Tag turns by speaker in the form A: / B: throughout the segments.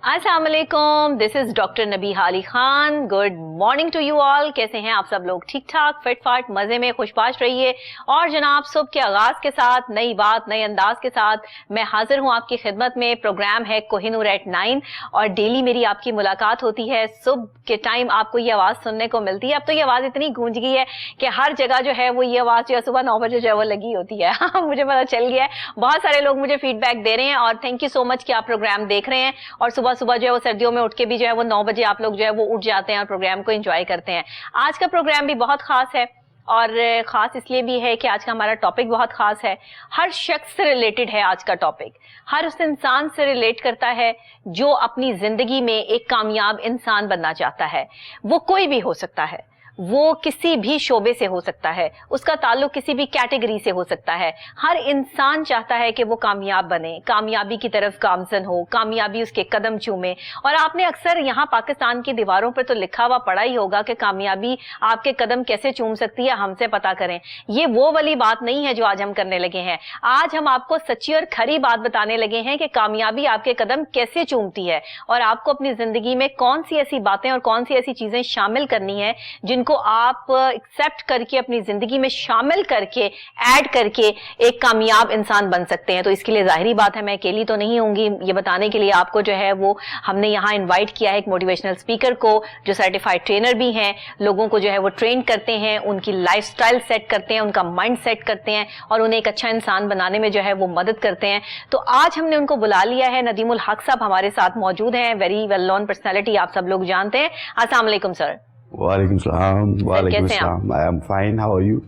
A: अस्सलाम वालेकुम, this is doctor Nabiha Ali Khan. Good morning to you all. कैसे हैं आप सब लोग? ठीक ठाक, फिट फाट, मजे में, खुशबाश रहिए. और जनाब सुबह के आगाज के साथ नई बात, नए अंदाज के साथ मैं हाजिर हूं आपकी खिदमत में. प्रोग्राम है कोहिनूर एट 9 और डेली मेरी आपकी मुलाकात होती है. सुबह के टाइम आपको ये आवाज सुनने को मिलती है. अब तो ये आवाज इतनी गूंज गई है कि हर जगह जो है वो ये आवाज जो है सुबह 9 बजे जो है वो लगी होती है. मुझे पता चल गया है. बहुत सारे लोग मुझे फीडबैक दे रहे हैं और थैंक यू सो मच कि आप प्रोग्राम देख रहे हैं. और सुबह सुबह जो है वो सर्दियों में उठ के भी जो है वो 9 बजे आप लोग जो है वो उठ जाते हैं और प्रोग्राम को एंजॉय करते हैं. आज का प्रोग्राम भी बहुत खास है और खास इसलिए भी है कि आज का हमारा टॉपिक बहुत खास है. हर शख्स से रिलेटेड है आज का टॉपिक. हर उस इंसान से रिलेट करता है जो अपनी जिंदगी में एक कामयाब इंसान बनना चाहता है. वो कोई भी हो सकता है, वो किसी भी शोबे से हो सकता है, उसका ताल्लुक किसी भी कैटेगरी से हो सकता है. हर इंसान चाहता है कि वो कामयाब बने, कामयाबी की तरफ गामजन हो, कामयाबी उसके कदम चूमे. और आपने अक्सर यहाँ पाकिस्तान की दीवारों पर तो लिखा हुआ पढ़ा ही होगा कि कामयाबी आपके कदम कैसे चूम सकती है, हमसे पता करें. ये वो वाली बात नहीं है जो आज हम करने लगे हैं. आज हम आपको सच्ची और खरी बात बताने लगे हैं कि कामयाबी आपके कदम कैसे चूमती है और आपको अपनी जिंदगी में कौन सी ऐसी बातें और कौन सी ऐसी चीजें शामिल करनी है जिनको आप एक्सेप्ट करके अपनी जिंदगी में शामिल करके ऐड करके एक कामयाब इंसान बन सकते हैं. तो इसके लिए जाहिरी बात है मैं अकेली तो नहीं होंगी. ये बताने के लिए आपको जो है वो हमने यहाँ इनवाइट किया है एक मोटिवेशनल स्पीकर को जो सर्टिफाइड ट्रेनर भी हैं. लोगों को जो है वो ट्रेन करते हैं, उनकी लाइफस्टाइल सेट करते हैं, उनका माइंड सेट करते हैं और उन्हें एक अच्छा इंसान बनाने में जो है वो मदद करते हैं. तो आज हमने उनको बुला लिया है. नदीमुल हक साहब हमारे साथ मौजूद हैं. वेरी वेल नोन पर्सनैलिटी, आप सब लोग जानते हैं. अस्सलाम वालेकुम सर.
B: वालेकुम सलाम. वालेकुम सलाम. I am fine. How are you?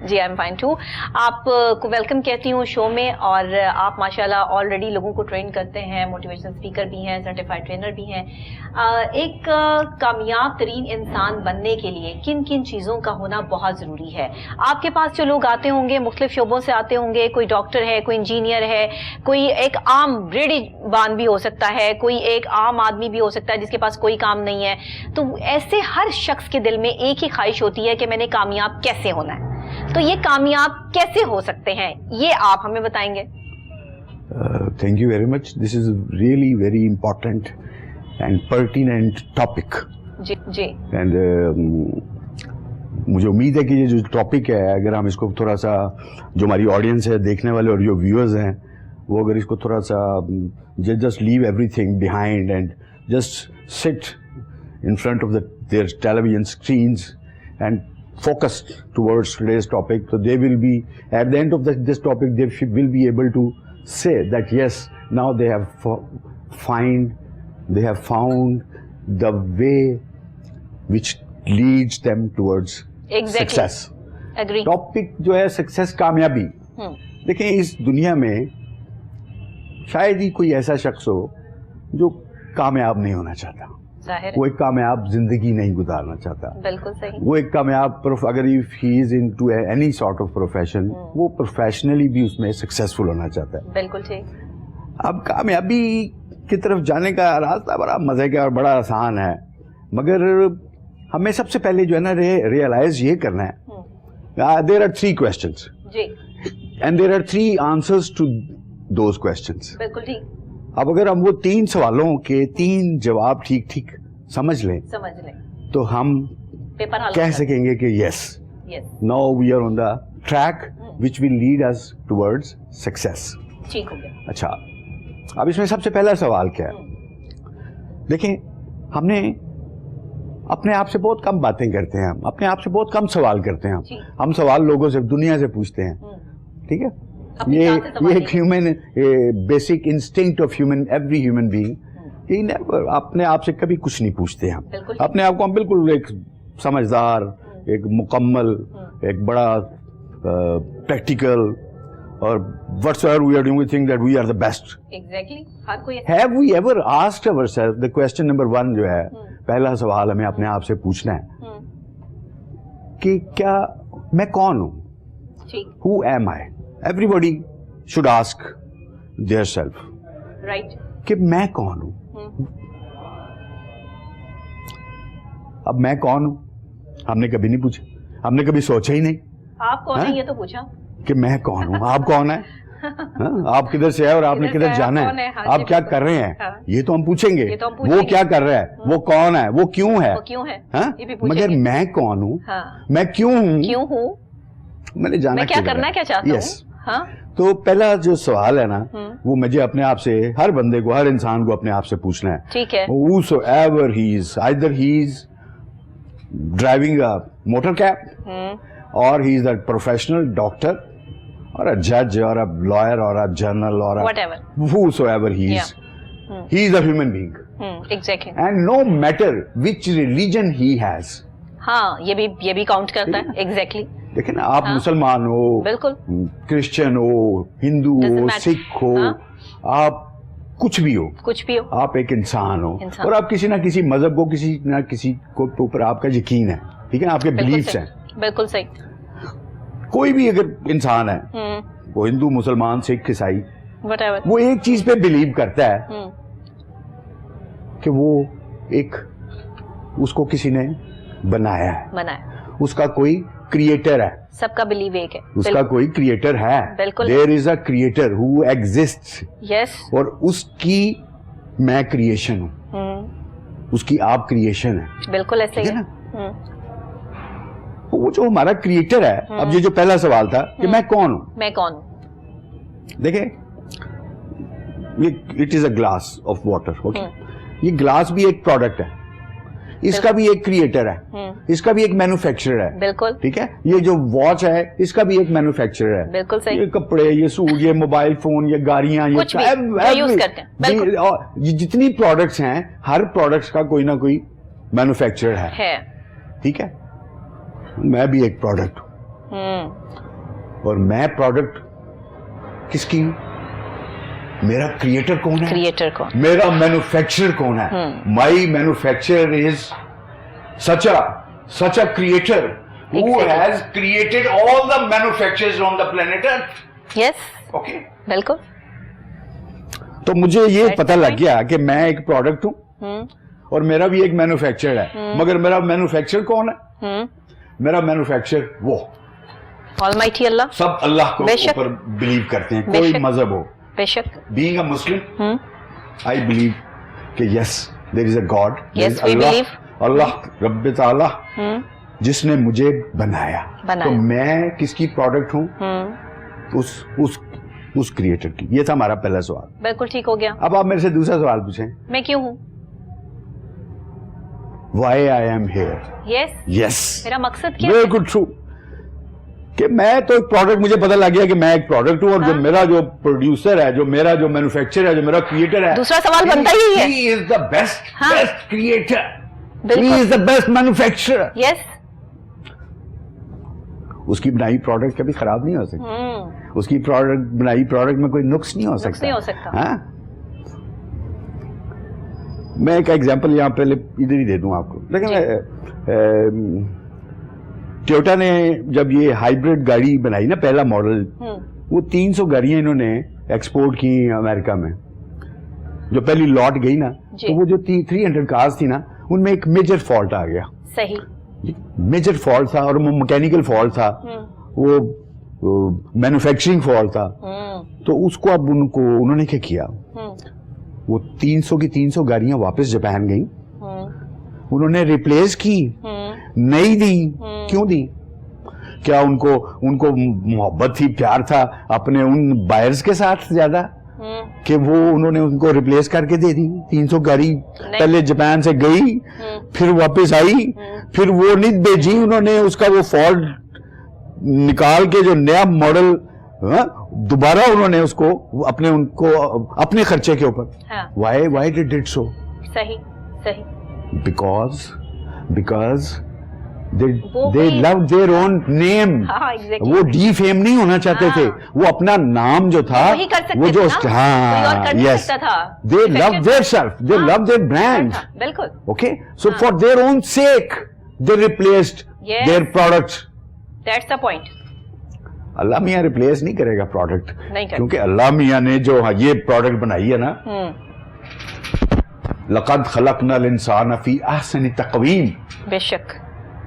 A: जी आई एम फाइन टू. आपको वेलकम कहती हूँ शो में. और आप माशाल्लाह ऑलरेडी लोगों को ट्रेन करते हैं, मोटिवेशनल स्पीकर भी हैं, सर्टिफाइड ट्रेनर भी हैं. एक कामयाब तरीन इंसान बनने के लिए किन किन चीज़ों का होना बहुत ज़रूरी है? आपके पास जो लोग आते होंगे मुख्तलिफ शोबों से आते होंगे. कोई डॉक्टर है, कोई इंजीनियर है, कोई एक आम रेडीबान भी हो सकता है, कोई एक आम आदमी भी हो सकता है जिसके पास कोई काम नहीं है. तो ऐसे हर शख्स के दिल में एक ही ख्वाहिश होती है कि मैंने कामयाब कैसे होना है. तो ये कामयाब कैसे हो सकते हैं ये आप हमें बताएंगे.
B: Thank you very much. This is really very important and pertinent topic.
A: जी जी.
B: एंड मुझे उम्मीद है कि ये जो टॉपिक है अगर हम इसको थोड़ा सा, जो हमारी ऑडियंस है देखने वाले और जो व्यूअर्स हैं, वो अगर इसको थोड़ा सा just leave everything behind and just sit in front of their television screens and focus towards today's topic, so they will be at the end of this topic they will be able to say that yes, now they have found the way which leads them towards success.
A: Agree.
B: Topic जो है success, कामयाबी. देखें इस दुनिया में शायद ही कोई ऐसा शख्स हो जो कामयाब नहीं होना चाहता. वो एक कामयाब जिंदगी नहीं गुजारना चाहता.
A: बिल्कुल सही. वो
B: एक कामयाब अगर if he is into any sort of profession, वो प्रोफेशनली भी उसमें सक्सेसफुल होना चाहता है.
A: बिल्कुल ठीक. अब
B: कामयाबी की तरफ जाने का रास्ता बड़ा मजे का और बड़ा आसान है, मगर हमें सबसे पहले जो है ना रियलाइज ये करना है there are 3 questions and there are 3 answers to those questions.
A: बिल्कुल ठीक.
B: अब अगर हम वो 3 सवालों के 3 जवाब ठीक ठीक समझ लें तो हम कह सकेंगे कि yes, now we are on the track which will lead us towards success.
A: ठीक हो गया.
B: अच्छा, अब इसमें सबसे पहला सवाल क्या है? देखें, हमने अपने आप से बहुत कम बातें करते हैं, हम अपने आप से बहुत कम सवाल करते हैं. हम सवाल लोगों से, दुनिया से पूछते हैं. ठीक है, ये एक human basic instinct of human, every human being. He never अपने आप से कभी कुछ नहीं पूछते हैं. हम अपने आप को हम बिल्कुल एक समझदार, एक मुकम्मल, एक बड़ा प्रैक्टिकल और whatsoever we are doing, we think that we are the best.
A: Exactly. हर कोई.
B: Have we ever asked ourselves the question number 1 जो है, पहला सवाल हमें अपने आप से पूछना है कि क्या मैं कौन हूँ? Who am I? Everybody should ask their self.
A: Right.
B: कि मैं कौन हूं. अब मैं कौन हूं हमने कभी नहीं पूछा, हमने कभी सोचा ही नहीं.
A: आप कौन है ये तो पूछा
B: कि मैं कौन हूं. आप कौन है? آپ کدھر سے ہے اور آپ نے کدھر جانا ہے, آپ کیا کر رہے ہیں, یہ تو ہم پوچھیں گے. وہ کیا کر رہا ہے, وہ کون ہے, وہ کیوں ہے, مگر میں کون ہوں, میں کیوں ہوں, میں نے جانا
A: کیا کرنا کیا چاہتا ہوں.
B: تو پہلا جو سوال ہے نا وہ مجھے اپنے آپ سے, ہر بندے کو, ہر انسان کو اپنے آپ سے پوچھنا ہے.
A: ٹھیک ہے.
B: whosoever he is, either he is driving a motor cab or he is a professional doctor or a judge or a lawyer or a journal or a
A: whatever,
B: whosoever he is, he is a human being.
A: Exactly.
B: And no matter which religion he has.
A: ہاں یہ بھی count کرتا ہے. Exactly.
B: دیکھیں نا, آپ مسلمان ہو,
A: بالکل,
B: کرسچن ہو, ہندو ہو, سکھ ہو, آپ کچھ بھی ہو, آپ ایک انسان ہو, اور آپ کسی نہ کسی مذہب کو, کسی نہ کسی کو اوپر آپ کا یقین ہے. ٹھیک ہے, آپ کے بلیفس ہیں.
A: بالکل صحیح.
B: کوئی بھی اگر انسان ہے, وہ ہندو, مسلمان, سکھ, عیسائی, وہ ایک چیز پہ بلیو کرتا ہے کہ وہ ایک, اس کو کسی نے بنایا ہے, اس کا کوئی کریٹر ہے.
A: سب کا بلیو ایک ہے,
B: اس کا کوئی کریٹر ہے.
A: بالکل.
B: There is a creator who exists.
A: Yes.
B: اور اس کی میں کریشن ہوں, اس کی آپ کریشن ہے. بالکل ایسے ہی ہے. وہ جو ہمارا کریٹر ہے, اب یہ جو پہلا سوال تھا کہ میں کون ہوں,
A: میں کون ہوں,
B: دیکھیں, it is a glass of water. Okay, یہ گلاس بھی ایک پروڈکٹ ہے, اس کا بھی ایک کریٹر ہے, اس کا بھی ایک مینوفیکچرر ہے. بالکل. ٹھیک ہے, یہ جو واچ ہے اس کا بھی ایک مینوفیکچرر ہے. بالکل صحیح. یہ کپڑے, یہ سوٹ, یہ موبائل فون, یہ گاڑیاں, یہ یوز کرتے ہیں, یہ جتنی پروڈکٹس ہیں, ہر پروڈکٹس کا کوئی نہ کوئی مینوفیکچرر ہے. ٹھیک ہے, میں بھی ایک پروڈکٹ ہوں, اور میں پروڈکٹ کس کی, میرا کریٹر کون ہے, کریٹر کون, میرا مینوفیکچرر کون ہے. My manufacturer is such a creator who has created all the manufacturers on the planet Earth. Yes. Okay. بالکل. تو مجھے یہ پتہ لگ گیا کہ میں ایک پروڈکٹ ہوں اور میرا بھی ایک مینوفیکچرر ہے, مگر میرا مینوفیکچرر کون ہے, میرا مینوفیکچرر وہ
A: Almighty اللہ. سب
B: اللہ کو اوپر بلیو کرتے ہیں, کوئی مذہب ہو.
A: بے شک.
B: Being a Muslim, I believe کہ yes, there is a God.
A: Yes, we believe.
B: اللہ رب تعالی جس نے مجھے بنایا, تو میں کس کی پروڈکٹ ہوں, اس کریٹر کی. یہ تھا ہمارا پہلا سوال. بالکل ٹھیک ہو گیا. اب آپ میرے سے دوسرا سوال پوچھیں,
A: میں کیوں ہوں,
B: why I am here. Yes.
A: میرا مقصد کیا ہے.
B: Very good, true. کہ میں تو ایک پروڈکٹ, مجھے پتہ لگ گیا کہ میں ایک پروڈکٹ ہوں, اور جو میرا جو پروڈیوسر ہے, جو میرا جو مینوفیکچرر ہے, جو میرا کریٹر ہے,
A: دوسرا سوال بنتا ہی ہے,
B: he is the best creator. He is the best manufacturer.
A: Yes.
B: اس کی بنائی پروڈکٹ کبھی خراب نہیں ہو سکتی, اس کی بنائی پروڈکٹ میں کوئی نقص نہیں ہو سکتا. میں ایک ایگزامپل یہاں پہلے ادھر ہی دے دوں آپ کو. لیکن ٹویوٹا نے جب یہ ہائیبریڈ گاڑی بنائی نا, پہلا ماڈل, وہ 300 گاڑیاں انہوں نے ایکسپورٹ کی امریکہ میں. جو پہلی لاٹ گئی نا, تو وہ جو 300 کارز تھی نا, ان میں ایک میجر فالٹ آ گیا. صحیح. میجر فالٹ تھا, اور وہ میکینیکل فالٹ تھا, وہ مینوفیکچرنگ فالٹ تھا. تو اس کو اب انہوں نے کیا کیا, وہ 300 کی 300 گاڑیاں واپس جاپان گئیں, انہوں نے ریپلیس کی, نہیں دی. کیوں دی, کیا ان کو محبت تھی, پیار تھا اپنے ان بائرز کے ساتھ زیادہ, کہ وہ انہوں نے ان کو ریپلیس کر کے دے دی. 300 گاڑی پہلے جاپان سے گئی, پھر واپس آئی, پھر وہ نہیں بھیجی انہوں نے, اس کا وہ فالٹ نکال کے جو نیا ماڈل دوبارہ انہوں نے اس کو اپنے خرچے کے اوپر. why did it so? صحیح. because they loved their own name. وہ ڈی فیم نہیں ہونا چاہتے تھے, وہ اپنا نام جو تھا وہ جو, yes, they loved their self, they loved their brand. Okay, so for their own sake they replaced their products.
A: That's the point.
B: اللہ میاں ریپلیس نہیں کرے گا پروڈکٹ, کیونکہ اللہ میاں نے جو یہ پروڈکٹ بنائی ہے نا, لقد خلقنا الانسان فی احسن تقویم.
A: بے شک.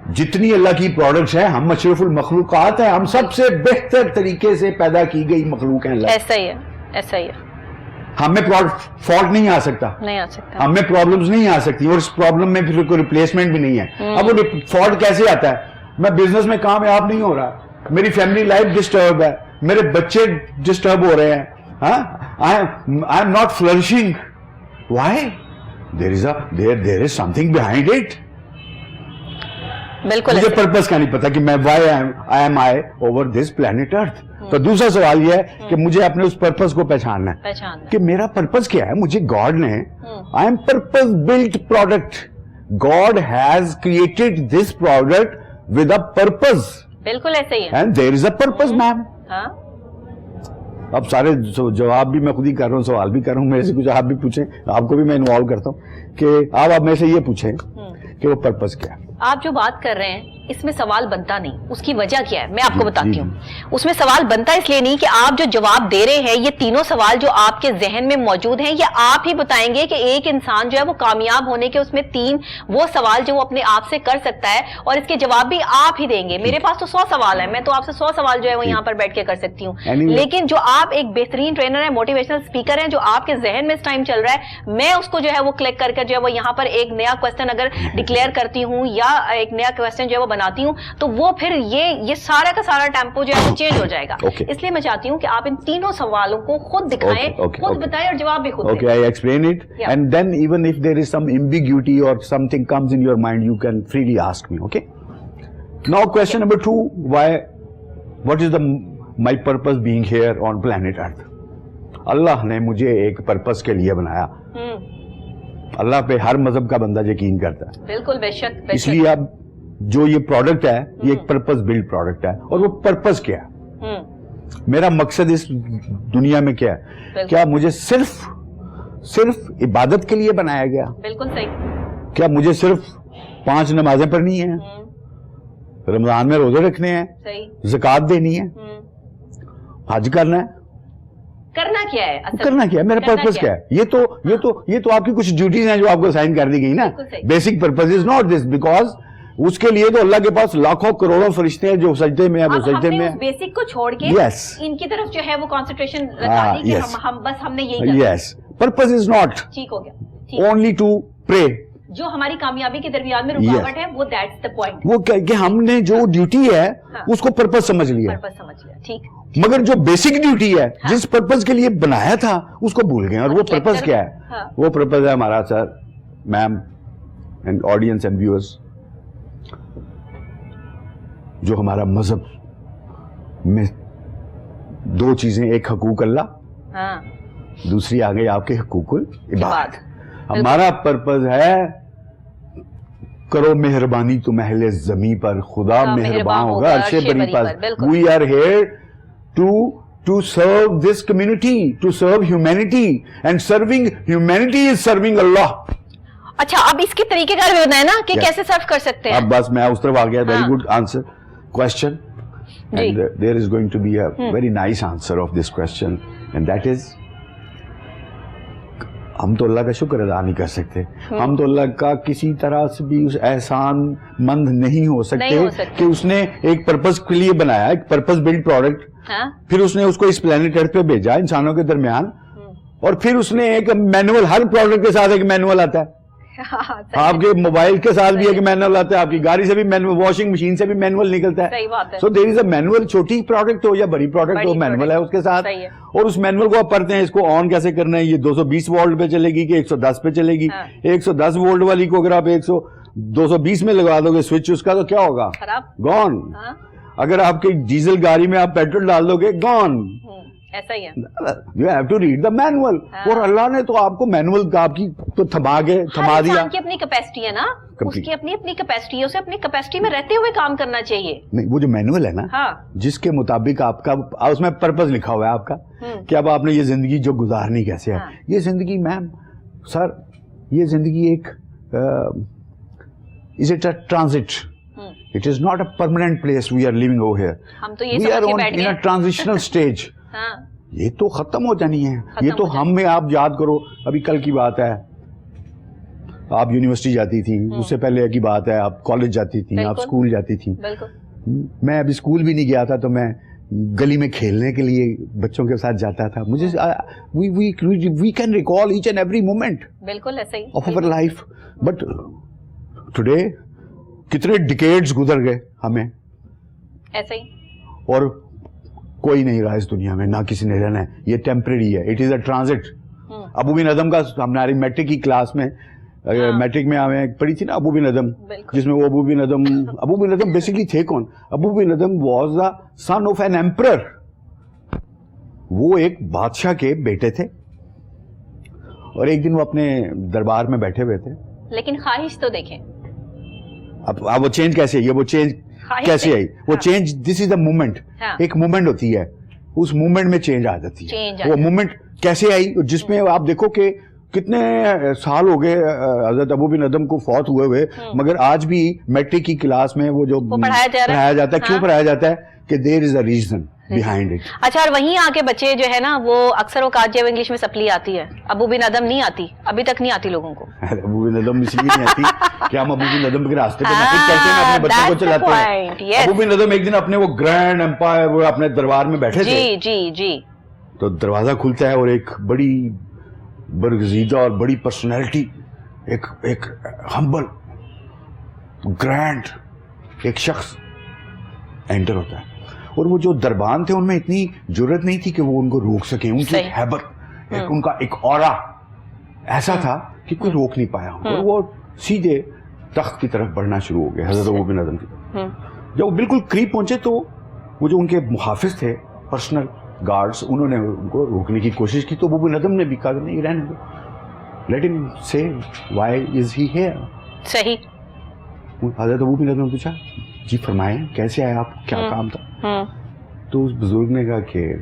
B: जितनी अल्लाह की प्रोडक्ट्स हैं, हम अशरफुल मखलूकात हैं, हम सबसे बेहतर तरीके से पैदा की गई मखलूक हैं अल्लाह।
A: ऐसा ही है, ऐसा ही है।
B: हमें फॉल्ट नहीं आ सकता,
A: नहीं आ सकता,
B: हमें प्रॉब्लम्स नहीं आ सकती, और इस प्रॉब्लम में फिर कोई रिप्लेसमेंट भी नहीं है। अब वो फॉल्ट कैसे आता है? मैं बिजनेस में कामयाब नहीं हो रहा, मेरी फैमिली लाइफ डिस्टर्ब है, मेरे बच्चे डिस्टर्ब हो रहे हैं, I am not flourishing. Why? There is something behind it.
A: बिल्कुल
B: मुझे पर्पस का नहीं पता कि मैं why I am over this planet earth. तो दूसरा सवाल यह है कि मुझे अपने उस पर्पस को पहचानना है कि मेरा पर्पस क्या है। मुझे गॉड ने, I am purpose built product, God has created this product with a purpose.
A: बिल्कुल ऐसे ही है,
B: and there is a purpose ma'am. अब सारे जवाब भी मैं खुद ही कर रहा हूँ, सवाल भी कर रहा हूँ, मेरे से कुछ आप भी पूछें, आपको भी मैं इन्वॉल्व करता हूँ कि आप मेरे से ये पूछें कि वो पर्पस क्या है।
A: आप जो बात कर रहे हैं इसमें सवाल बनता नहीं, उसकी वजह क्या है मैं आपको बताती हूँ। उसमें सवाल बनता इसलिए नहीं कि आप जो जवाब दे रहे हैं, ये तीनों सवाल जो आपके जहन में मौजूद हैं, ये आप ही बताएंगे कि एक इंसान जो है वो कामयाब होने के उसमें 3 वो सवाल जो वो अपने आप से कर सकता है, और इसके जवाब भी आप ही देंगे। मेरे पास तो 100 सवाल है, मैं तो आपसे 100 सवाल जो है वो यहाँ पर बैठ के कर सकती हूँ, लेकिन जो आप एक बेहतरीन ट्रेनर है, मोटिवेशनल स्पीकर है, जो आपके जहन में इस टाइम चल रहा है, मैं उसको जो है वो क्लिक करके जो है वो यहाँ पर एक नया क्वेश्चन अगर डिक्लेयर करती हूँ या एक नया क्वेश्चन जो है वो बनाती हूँ, तो वो फिर ये सारा का सारा टेम्पो जो है वो चेंज हो जाएगा। इसलिए मैं चाहती हूँ कि आप इन तीनों सवालों को खुद दिखाएं, खुद बताएं और जवाब भी खुद दें।
B: Okay, I explain it, and then even if there is some ambiguity or something comes in your mind, you can freely ask me. Okay. Now, question number 2: what is my purpose being here on planet Earth? अल्लाह ने मुझे एक purpose के लिए बनाया। अल्लाह पे हर मजहब का बंदा यकीन करता है।
A: बिल्कुल, बेशक।
B: इसलिए अब जो ये प्रोडक्ट है, ये एक पर्पस बिल्ड प्रोडक्ट है, और वो पर्पस क्या है, मेरा मकसद इस दुनिया में क्या है? क्या मुझे सिर्फ इबादत के लिए बनाया गया?
A: बिल्कुल सही। क्या
B: मुझे सिर्फ 5 नमाजें पढ़नी है, रमजान में रोजे रखने हैं, ज़कात देनी है, हज करना है?
A: करना क्या है?
B: करना क्या है? मेरा पर्पस क्या है? ये तो आपकी कुछ ड्यूटीज हैं जो आपको असाइन कर दी गई ना। Basic purpose is not this, because उसके लिए तो अल्लाह के पास लाखों करोड़ों फरिश्ते हैं जो सजदे में है, वो सजदे में है।
A: बेसिक को छोड़ के इनकी तरफ जो है वो कंसंट्रेशन लगा दी कि हमने यही करना।
B: यस, पर्पस इज नॉट
A: ठीक हो गया,
B: ओनली टू प्रे।
A: जो हमारी कामयाबी के दरमियान में रुकावट है वो दैट्स द पॉइंट।
B: वो कि हमने जो ड्यूटी है उसको पर्पस समझ लिया,
A: ठीक।
B: मगर जो बेसिक ड्यूटी है, जिस पर्पस के लिए बनाया था, उसको भूल गए। और वो पर्पस क्या है? वो पर्पस है हमारा, sir, ma'am and audience and viewers, जो हमारा मजहब में 2 चीजें, एक हकूक अल्लाह, दूसरी आ गई आपके हकूकुल इबाद। हमारा पर्पस है, करो मेहरबानी तुम अहले ज़मी पर, खुदा मेहरबान होगा अर्शे बरी पर। We are here to serve this community, to serve humanity, and serving humanity is serving Allah.
A: अच्छा, अब इसके तरीकेकार भी बताए ना कि कैसे सर्व कर सकते हैं।
B: अब बस मैं उस तरफ आ गया। Very good answer question, and there is going to be a very nice answer of this question, and that is, हम तो अल्लाह का शुक्र अदा नहीं कर सकते, हम तो अल्लाह का किसी तरह से भी उस एहसान मंद नहीं हो सकते कि उसने एक पर्पस के लिए बनाया, एक पर्पस बिल्ड प्रोडक्ट, फिर उसने उसको इस प्लेनेट अर्थ पे भेजा इंसानों के दरमियान, और फिर उसने एक मैनुअल, हर प्रोडक्ट के साथ एक मैनुअल आता है। आपके मोबाइल के साथ भी एक मैनुअल आता है, आपकी गाड़ी से भी मैनुअल, वॉशिंग मशीन से भी मैनुअल निकलता है।
A: सही बात है।
B: So there is a manual, छोटी प्रोडक्ट हो या बड़ी प्रोडक्ट हो, मैनुअल है उसके साथ, और उस मैनुअल को आप पढ़ते हैं, इसको ऑन कैसे करना है, ये 220 वोल्ट पे चलेगी कि 110 पे चलेगी। 110 वोल्ट वाली को अगर आप 220 में लगा दोगे स्विच उसका, तो क्या होगा? गॉन। अगर आपकी डीजल गाड़ी में आप पेट्रोल डाल दोगे, गॉन।
A: ऐसा ही है।
B: You have to read the manual। और अल्लाह ने तो आपको मैनुअल आपकी तो थमा दिया।
A: की अपनी कैपेसिटी है ना, उसकी अपनी कैपेसिटी है, उसे अपनी कैपेसिटी में रहते हुए काम करना चाहिए।
B: नहीं, वो जो मैनुअल है ना, जिसके मुताबिक आपका उसमें पर्पस लिखा हुआ है आपका, कि अब आपने ये जिंदगी जो गुजारनी कैसे है। ये जिंदगी मैम, सर, ये जिंदगी एक is it a transit, it is not a permanent place we are living over here.
A: हम तो ये समझ के बैठ गए,
B: इन अ ट्रांजिशनल स्टेज। ये तो खत्म हो जानी है, ये तो हम में, आप याद करो, अभी कल की बात है, آپ یونیورسٹی جاتی تھی, اس سے پہلے کی بات ہے آپ کالج جاتی تھی, آپ اسکول جاتی تھی. میں ابھی اسکول بھی نہیں گیا تھا تو میں گلی میں کھیلنے کے لیے بچوں کے ساتھ جاتا تھا. مجھے we can recall each and every moment
A: بالکل ایسے ہی
B: of our life. But today کتنے ڈیکیڈز گزر گئے ہمیں
A: ایسے ہی, اور
B: کوئی نہیں رہا اس دنیا میں, نہ کسی نے رہنا ہے. یہ ٹیمپریری ہے, it is a transit. Abu Ben ادم کا ہماری میٹرک کی کلاس میں, میٹرک میں ہمیں پڑھی تھی نا ابو بن ادم, جس میں وہ ابو بن ادم بیسکلی تھے کون؟ Abou Ben Adhem was the son of an emperor. وہ ایک بادشاہ کے بیٹے تھے, اور ایک دن وہ اپنے دربار میں بیٹھے ہوئے تھے.
A: لیکن خواہش تو دیکھیں
B: اب وہ چینج کیسے آئی, وہ چینج کیسے آئی, وہ change this is the moment. ایک مومنٹ ہوتی ہے, اس مومنٹ میں چینج آ جاتی ہے. وہ مومنٹ کیسے آئی, جس میں آپ دیکھو کہ کتنے سال ہو گئے حضرت ابو بن ادم کو فوت ہوئے, مگر آج بھی میٹرک کی کلاس میں وہ جو پڑھایا جاتا ہے, کیوں پڑھایا جاتا ہے کہ دیر از اے ریزن بیہائنڈ اٹ.
A: اچھا, اور وہیں آ کے بچے جو ہے نا وہ اکثر اوقات جب انگلش میں سپلی آتی ہے, ابو بن ادم نہیں آتی, ابھی تک نہیں آتی لوگوں کو.
B: ابو بن ادم اس لیے نہیں آتی کہ ہم ابو بن ادم کے راستے پہ چلتے ہیں, اپنے بچوں کو چلاتے ہیں. ابو بن ادم ایک دن اپنے وہ گرینڈ امپائر وہ اپنے دربار میں بیٹھے تھے,
A: جی جی جی,
B: تو دروازہ کھلتا ہے اور ایک بڑی برگزیدہ اور بڑی پرسنالٹی, ایک ہمبل گرینڈ ایک شخص انٹر ہوتا ہے. اور وہ جو دربان تھے ان میں اتنی جرت نہیں تھی کہ وہ ان کو روک سکیں. ان کی ہیبت, ان کا ایک اورا ایسا تھا کہ کوئی روک نہیں پایا, اور وہ سیدھے تخت کی طرف بڑھنا شروع ہو گئے حضرت ابو بن ادم کی طرف. جب وہ بالکل قریب پہنچے تو وہ جو ان کے محافظ تھے, پرسنل گارڈز, انہوں نے ان کو روکنے کی کوشش کی. تو ابو بن ادم نے بھی کہا نہیں, رہنے دو, لیٹ ہم سے وائی از ہی ہیئر.
A: صحیح.
B: حضرت ابو بن ادم نے پوچھا جی فرمائیں کیسے آئے آپ, کیا کام تھا؟ تو اس بزرگ نے کہا کہ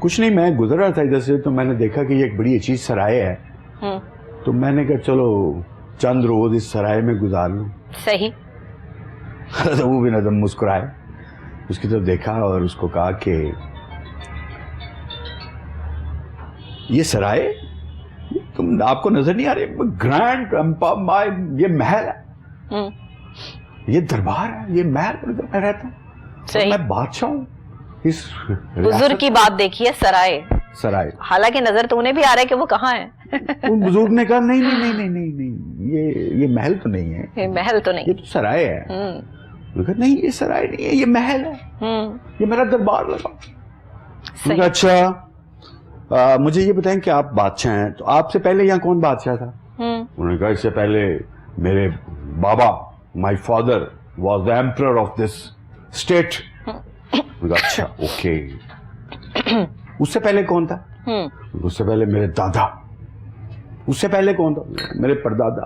B: کچھ نہیں, میں گزر رہا تھا ادھر سے تو میں نے دیکھا کہ یہ ایک بڑی اچھی سرائے ہے, تو میں نے کہا چلو چند روز اس سرائے میں گزار لوں.
A: صحیح.
B: حضرت ابو بن ادم مسکرائے, اس کی طرف دیکھا اور اس کو کہا کہ یہ سرائے تم آپ کو نظر نہیں آ رہی, گرینڈ یہ محل ہے, یہ دربار ہے, یہ محل پر میں رہتا ہوں, میں بادشاہ ہوں. اس
A: بزرگ کی بات دیکھیے, سرائے, حالانکہ نظر تو انہیں بھی آ رہا ہے کہ وہ کہاں ہے.
B: ان بزرگ نے کہا نہیں, یہ محل تو نہیں ہے,
A: یہ محل تو نہیں,
B: یہ تو سرائے ہے. نہیں یہ سرائے نہیں ہے, یہ محل ہے, یہ میرا دربار لگا. اچھا مجھے یہ بتائیں کہ آپ بادشاہ ہیں, تو آپ سے پہلے یہاں کون بادشاہ تھا؟ انہوں نے کہا اس سے پہلے میرے بابا, my father was the emperor of this state. اچھا اوکے, اس سے پہلے کون تھا؟ اس سے پہلے میرے دادا. اس سے پہلے کون تھا؟ میرے پردادا.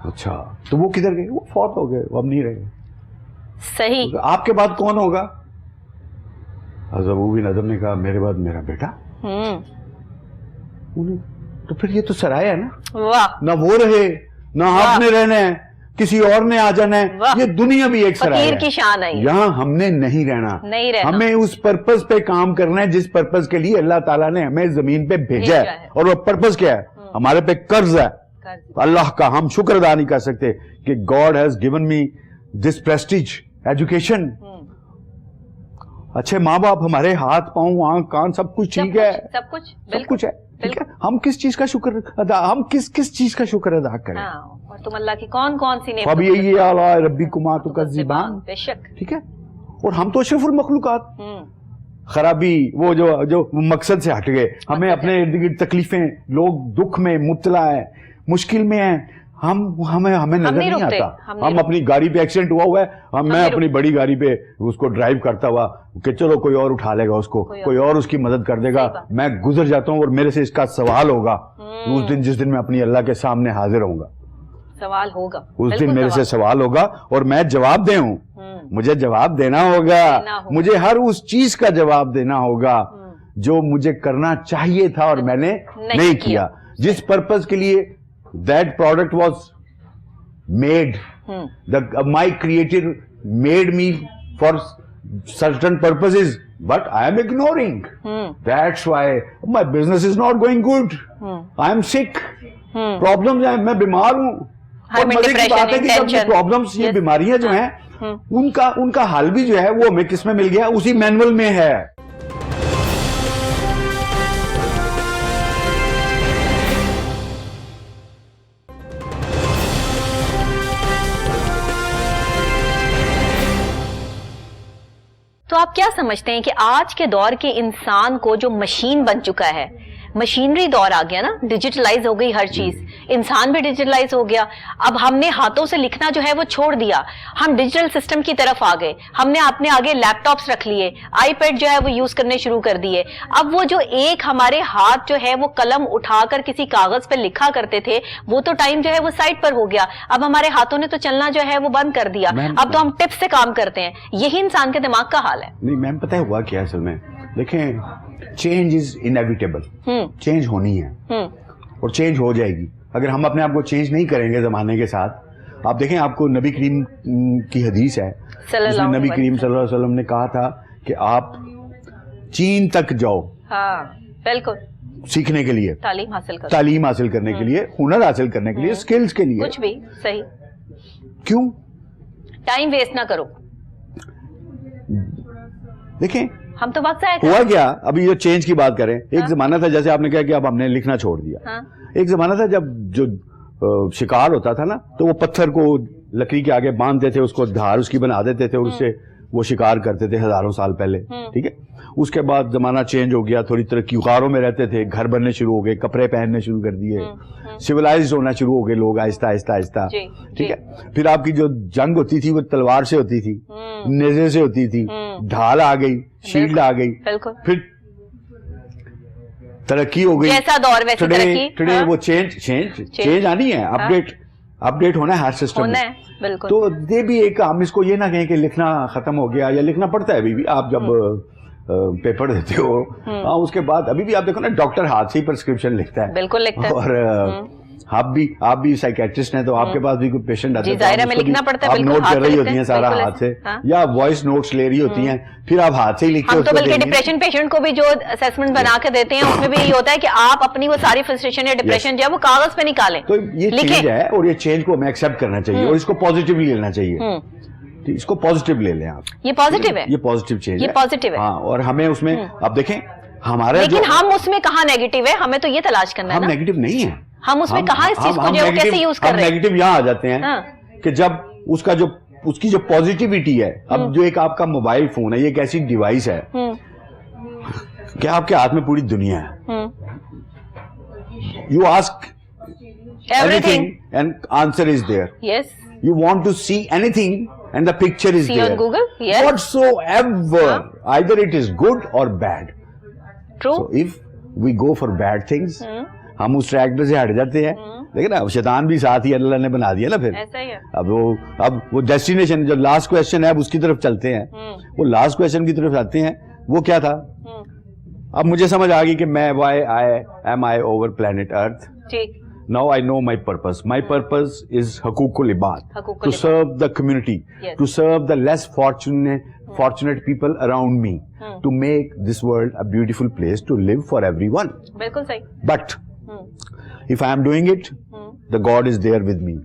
B: اچھا تو وہ کدھر گئے؟ وہ فوت ہو گئے, وہ اب نہیں رہے.
A: صحیح.
B: آپ کے بعد کون ہوگا؟ حضرت ابو بن ادم نے کہا میرے بعد میرا بیٹا. تو پھر یہ تو سرائے ہے نا, نہ وہ رہے نہ آپ نے رہنا ہے, کسی اور نے آ جانا ہے, یہ دنیا بھی ایک سرائے ہے.
A: کی شان ہے,
B: یہاں ہم نے نہیں رہنا, ہمیں اس پرپز پہ کام کرنا ہے جس پرپز کے لیے اللہ تعالیٰ نے ہمیں زمین پہ بھیجا ہے. اور وہ پرپز کیا ہے؟ ہمارے پہ قرض ہے اللہ کا, ہم شکر ادا نہیں کر سکتے کہ God has given me this prestige education. اچھے ماں باپ, ہمارے ہاتھ پاؤں آنکھ کان سب کچھ ٹھیک ہے, سب کچھ ہے, ٹھیک ہے. ہم کس چیز کا شکر ادا, ہم کس چیز کا شکر ادا کریں؟
A: اور تم اللہ کی کون کی نعمت,
B: اب یہی اعلیٰ ربکما تکذبان,
A: بے شک,
B: ٹھیک ہے. اور ہم تو اشرف المخلوقات. خرابی وہ جو مقصد سے ہٹ گئے, ہمیں اپنے ارد گرد تکلیفیں, لوگ دکھ میں مبتلا ہیں, مشکل میں ہیں, ہمیں نظر نہیں آتا. ہم اپنی گاڑی پہ ایکسیڈنٹ ہوا ہے, میں اپنی بڑی گاڑی پہ اس کو ڈرائیو کرتا ہوا کہ چلو کوئی اور اٹھا لے گا اس کو, کوئی اور اس کی مدد کر دے گا, میں گزر جاتا ہوں اور میرے سے اس کا سوال ہوگا اس دن, جس دن میں اپنی اللہ کے سامنے حاضر ہوں گا.
A: سوال ہوگا
B: اس دن, میرے سے سوال ہوگا اور میں جواب دے ہوں, مجھے جواب دینا ہوگا, مجھے ہر اس چیز کا جواب دینا ہوگا جو مجھے کرنا چاہیے تھا اور میں نے نہیں کیا, جس پرپز کے لیے that product was made. My creator made me for certain purposes, but I am ignoring. That's why my business is not going good. I am sick. Problems हैं, मैं बीमार हूँ, और मजे की बात है कि जब ये प्रॉब्लम्स, ये बीमारियां जो हैं, उनका हल भी जो है वो हमें किस में मिल गया, उसी मैनुअल में है।
A: तो आप क्या समझते हैं कि आज के दौर के इंसान को जो मशीन बन चुका है, मशीनरी दौर आ गया ना, डिजिटलाइज हो गई हर चीज, इंसान भी डिजिटलाइज हो गया। अब हमने हाथों से लिखना जो है वो छोड़ दिया, हम डिजिटल सिस्टम की तरफ आ गए, हमने अपने आगे लैपटॉप्स रख लिए, आईपैड जो है वो यूज करने शुरू कर दिए। अब वो जो एक हमारे हाथ जो है वो कलम उठाकर किसी कागज पे लिखा करते थे, वो तो टाइम जो है वो साइड पर हो गया। अब हमारे हाथों ने तो चलना जो है वो बंद कर दिया, अब तो हम टिप से काम करते हैं। यही इंसान के दिमाग का हाल है।
B: नहीं मैम, पता है हुआ क्या असल में, देखें, चेंज इज इनएविटेबल, चेंज होनी है और चेंज हो जाएगी। अगर हम अपने आप को चेंज नहीं करेंगे जमाने के साथ, आप देखें, आपको नबी करीम की हदीस है जिसमें नबी करीम सल्लल्लाहु अलैहि वसल्लम ने कहा था कि आप चीन तक जाओ,
A: हाँ बिल्कुल,
B: सीखने के लिए,
A: तालीम हासिल करने
B: के लिए, हुनर हासिल करने के लिए, स्किल्स के लिए,
A: कुछ भी सही।
B: क्यों
A: टाइम वेस्ट ना करो।
B: देखें
A: हम तो वक्त आएगा।
B: हुआ क्या, अभी ये चेंज की बात करें, एक जमाना था, जैसे आपने कहा कि अब हमने लिखना छोड़ दिया, एक जमाना था जब जो शिकार होता था ना, तो वो पत्थर को लकड़ी के आगे बांधते थे, उसको धार उसकी बना देते थे और उससे वो शिकार करते थे हजारों साल पहले, ठीक है। उसके बाद जमाना चेंज हो गया, थोड़ी तरक्की, गारों में रहते थे, घर बनने शुरू हो गए, कपड़े पहनने शुरू कर दिए, सिविलाइज्ड होना शुरू हो गए लोग आहिस्ता आहिस्ता आहिस्ता, ठीक है। फिर आपकी जो जंग होती थी वो तलवार से होती थी, नेज़े से होती थी, ढाल आ गई, शील्ड आ गई, फिर तरक्की हो गई,
A: जैसा दौर वैसी तरक्की।
B: टुडे वो चेंज आनी है, अपडेट होना है हर सिस्टम में,
A: बिल्कुल।
B: तो ये भी एक, हम इसको ये ना कहें कि लिखना खत्म हो गया, या लिखना पड़ता है अभी भी, आप जब पेपर देते हो, हाँ, उसके बाद अभी भी आप देखो ना, डॉक्टर हाथ से ही प्रिस्क्रिप्शन लिखता है,
A: बिल्कुल लिखता है,
B: और आप भी साइकेट्रिस्ट हैं, तो आपके पास भी कोई पेशेंट आता
A: है, में लिखना पड़ता है,
B: आप नोट कर रही होती हैं सारा हाथ से, या वॉइस नोट्स ले रही होती हैं, फिर आप हाथ से ही लिखते हो।
A: हम तो बल्कि डिप्रेशन पेशेंट को भी जो असेसमेंट बना के देते हैं, उसमें भी यही होता है कि आप अपनी वो सारी फ्रस्ट्रेशन या डिप्रेशन जो है वो कागज पे निकालें।
B: तो ये चेंज है, और ये चेंज को हमें एक्सेप्ट करना चाहिए और इसको पॉजिटिवली लेना चाहिए, इसको पॉजिटिव ले लें आप।
A: ये पॉजिटिव है,
B: ये पॉजिटिव चेंज,
A: ये पॉजिटिव है,
B: हाँ। और हमें उसमें, अब देखें हमारा,
A: लेकिन हम उसमें कहाँ नेगेटिव है, हमें तो ये तलाश करना है ना,
B: हम नेगेटिव नहीं है,
A: हम उसमें कहाँ इस चीज को जो कैसे यूज कर रहे हैं।
B: नेगेटिव यहाँ आ जाते हैं कि जब उसकी जो पॉजिटिविटी है, अब जो एक आपका मोबाइल फोन है, ये एक ऐसी डिवाइस है कि आपके हाथ में पूरी दुनिया है, you ask anything and answer is there,
A: yes,
B: you want to see anything and the picture is
A: see
B: there
A: on Google, yes,
B: whatsoever, either it is good or bad,
A: true,
B: so if we go for bad things, हम उस track पे से हट जाते हैं, लेकिन अब शैतान भी साथ ही अल्लाह ने बना दिया ना, फिर
A: ऐसा ही है।
B: अब वो डेस्टिनेशन, जो लास्ट क्वेश्चन है, अब उसकी तरफ चलते हैं, वो लास्ट क्वेश्चन की तरफ आते हैं, वो क्या था, अब मुझे समझ आ गई कि मैं आई ओवर प्लेनेट अर्थ,
A: ठीक।
B: Now I know my purpose. My purpose is Hukukul Ibad, to serve the community, to serve the less fortunate people around me, to make this world a beautiful place to live for everyone.
A: बिल्कुल सही।
B: But if I am doing it, the God is there with me.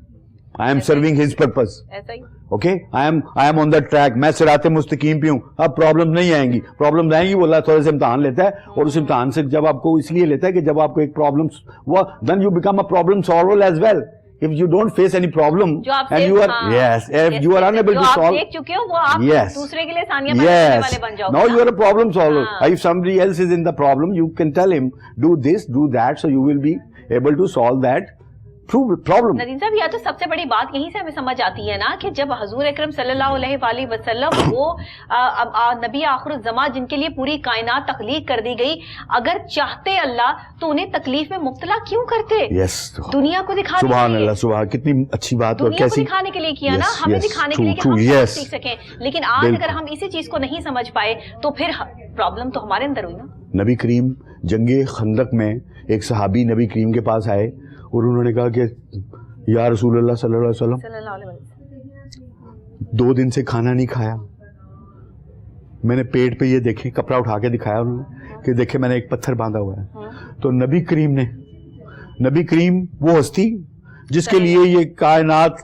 B: I am serving His purpose.
A: ऐसा ही।
B: Okay, I am on the track. मैं सिराते मुस्तकीम पे हूँ। अब problem नहीं आएंगी, problem आएंगी, वो अल्लाह थोड़े से इम्तिहान लेता है, और उस इम्तिहान से जब आपको इसलिए लेता है कि जब आपको एक problem, then you become a problem solver as well. If you don't face any problem and you are, yes, if you are unable to solve,
A: देख चुके हो, वो आप दूसरे के लिए सानिया वाले बन जाओगे।
B: Now you are a problem solver. If somebody else is in the problem, you can tell him, do this, do that, so you will be able to solve that problem.
A: Nadeem साहब, या तो सबसे बड़ी बात यहीं से हमें समझ आती है ना कि जब हजूर अकरम सल्लल्लाहु अलैहि वसल्लम वो नबी आखिर ज़मा जिनके लिए पूरी कायनात तख्लीक कर दी गई, अगर चाहते अल्लाह तो उन्हें तकलीफ में मुब्तला क्यों करते?
B: यस,
A: दुनिया को दिखाने,
B: सुभान अल्लाह, सुभान, कितनी अच्छी बात, और कैसी
A: दिखाने के लिए किया ना, हमें दिखाने के लिए कि हम सीख सकें। लेकिन आज अगर हम इसी चीज को नहीं समझ पाए तो फिर प्रॉब्लम तो हमारे अंदर हुई ना। नबी करीम
B: जंगे खंदक में एक सहाबी नबी करीम के पास आए और उन्होंने कहा कि या रसूलुल्लाह सल्लल्लाहु अलैहि वसल्लम, 2 दिन से खाना नहीं खाया, मैंने पेट पे ये देखे, कपड़ा उठा के दिखाया उन्होंने कि देखे मैंने एक पत्थर बांधा हुआ है। तो नबी करीम ने نبی کریم وہ ہستی جس کے لیے یہ کائنات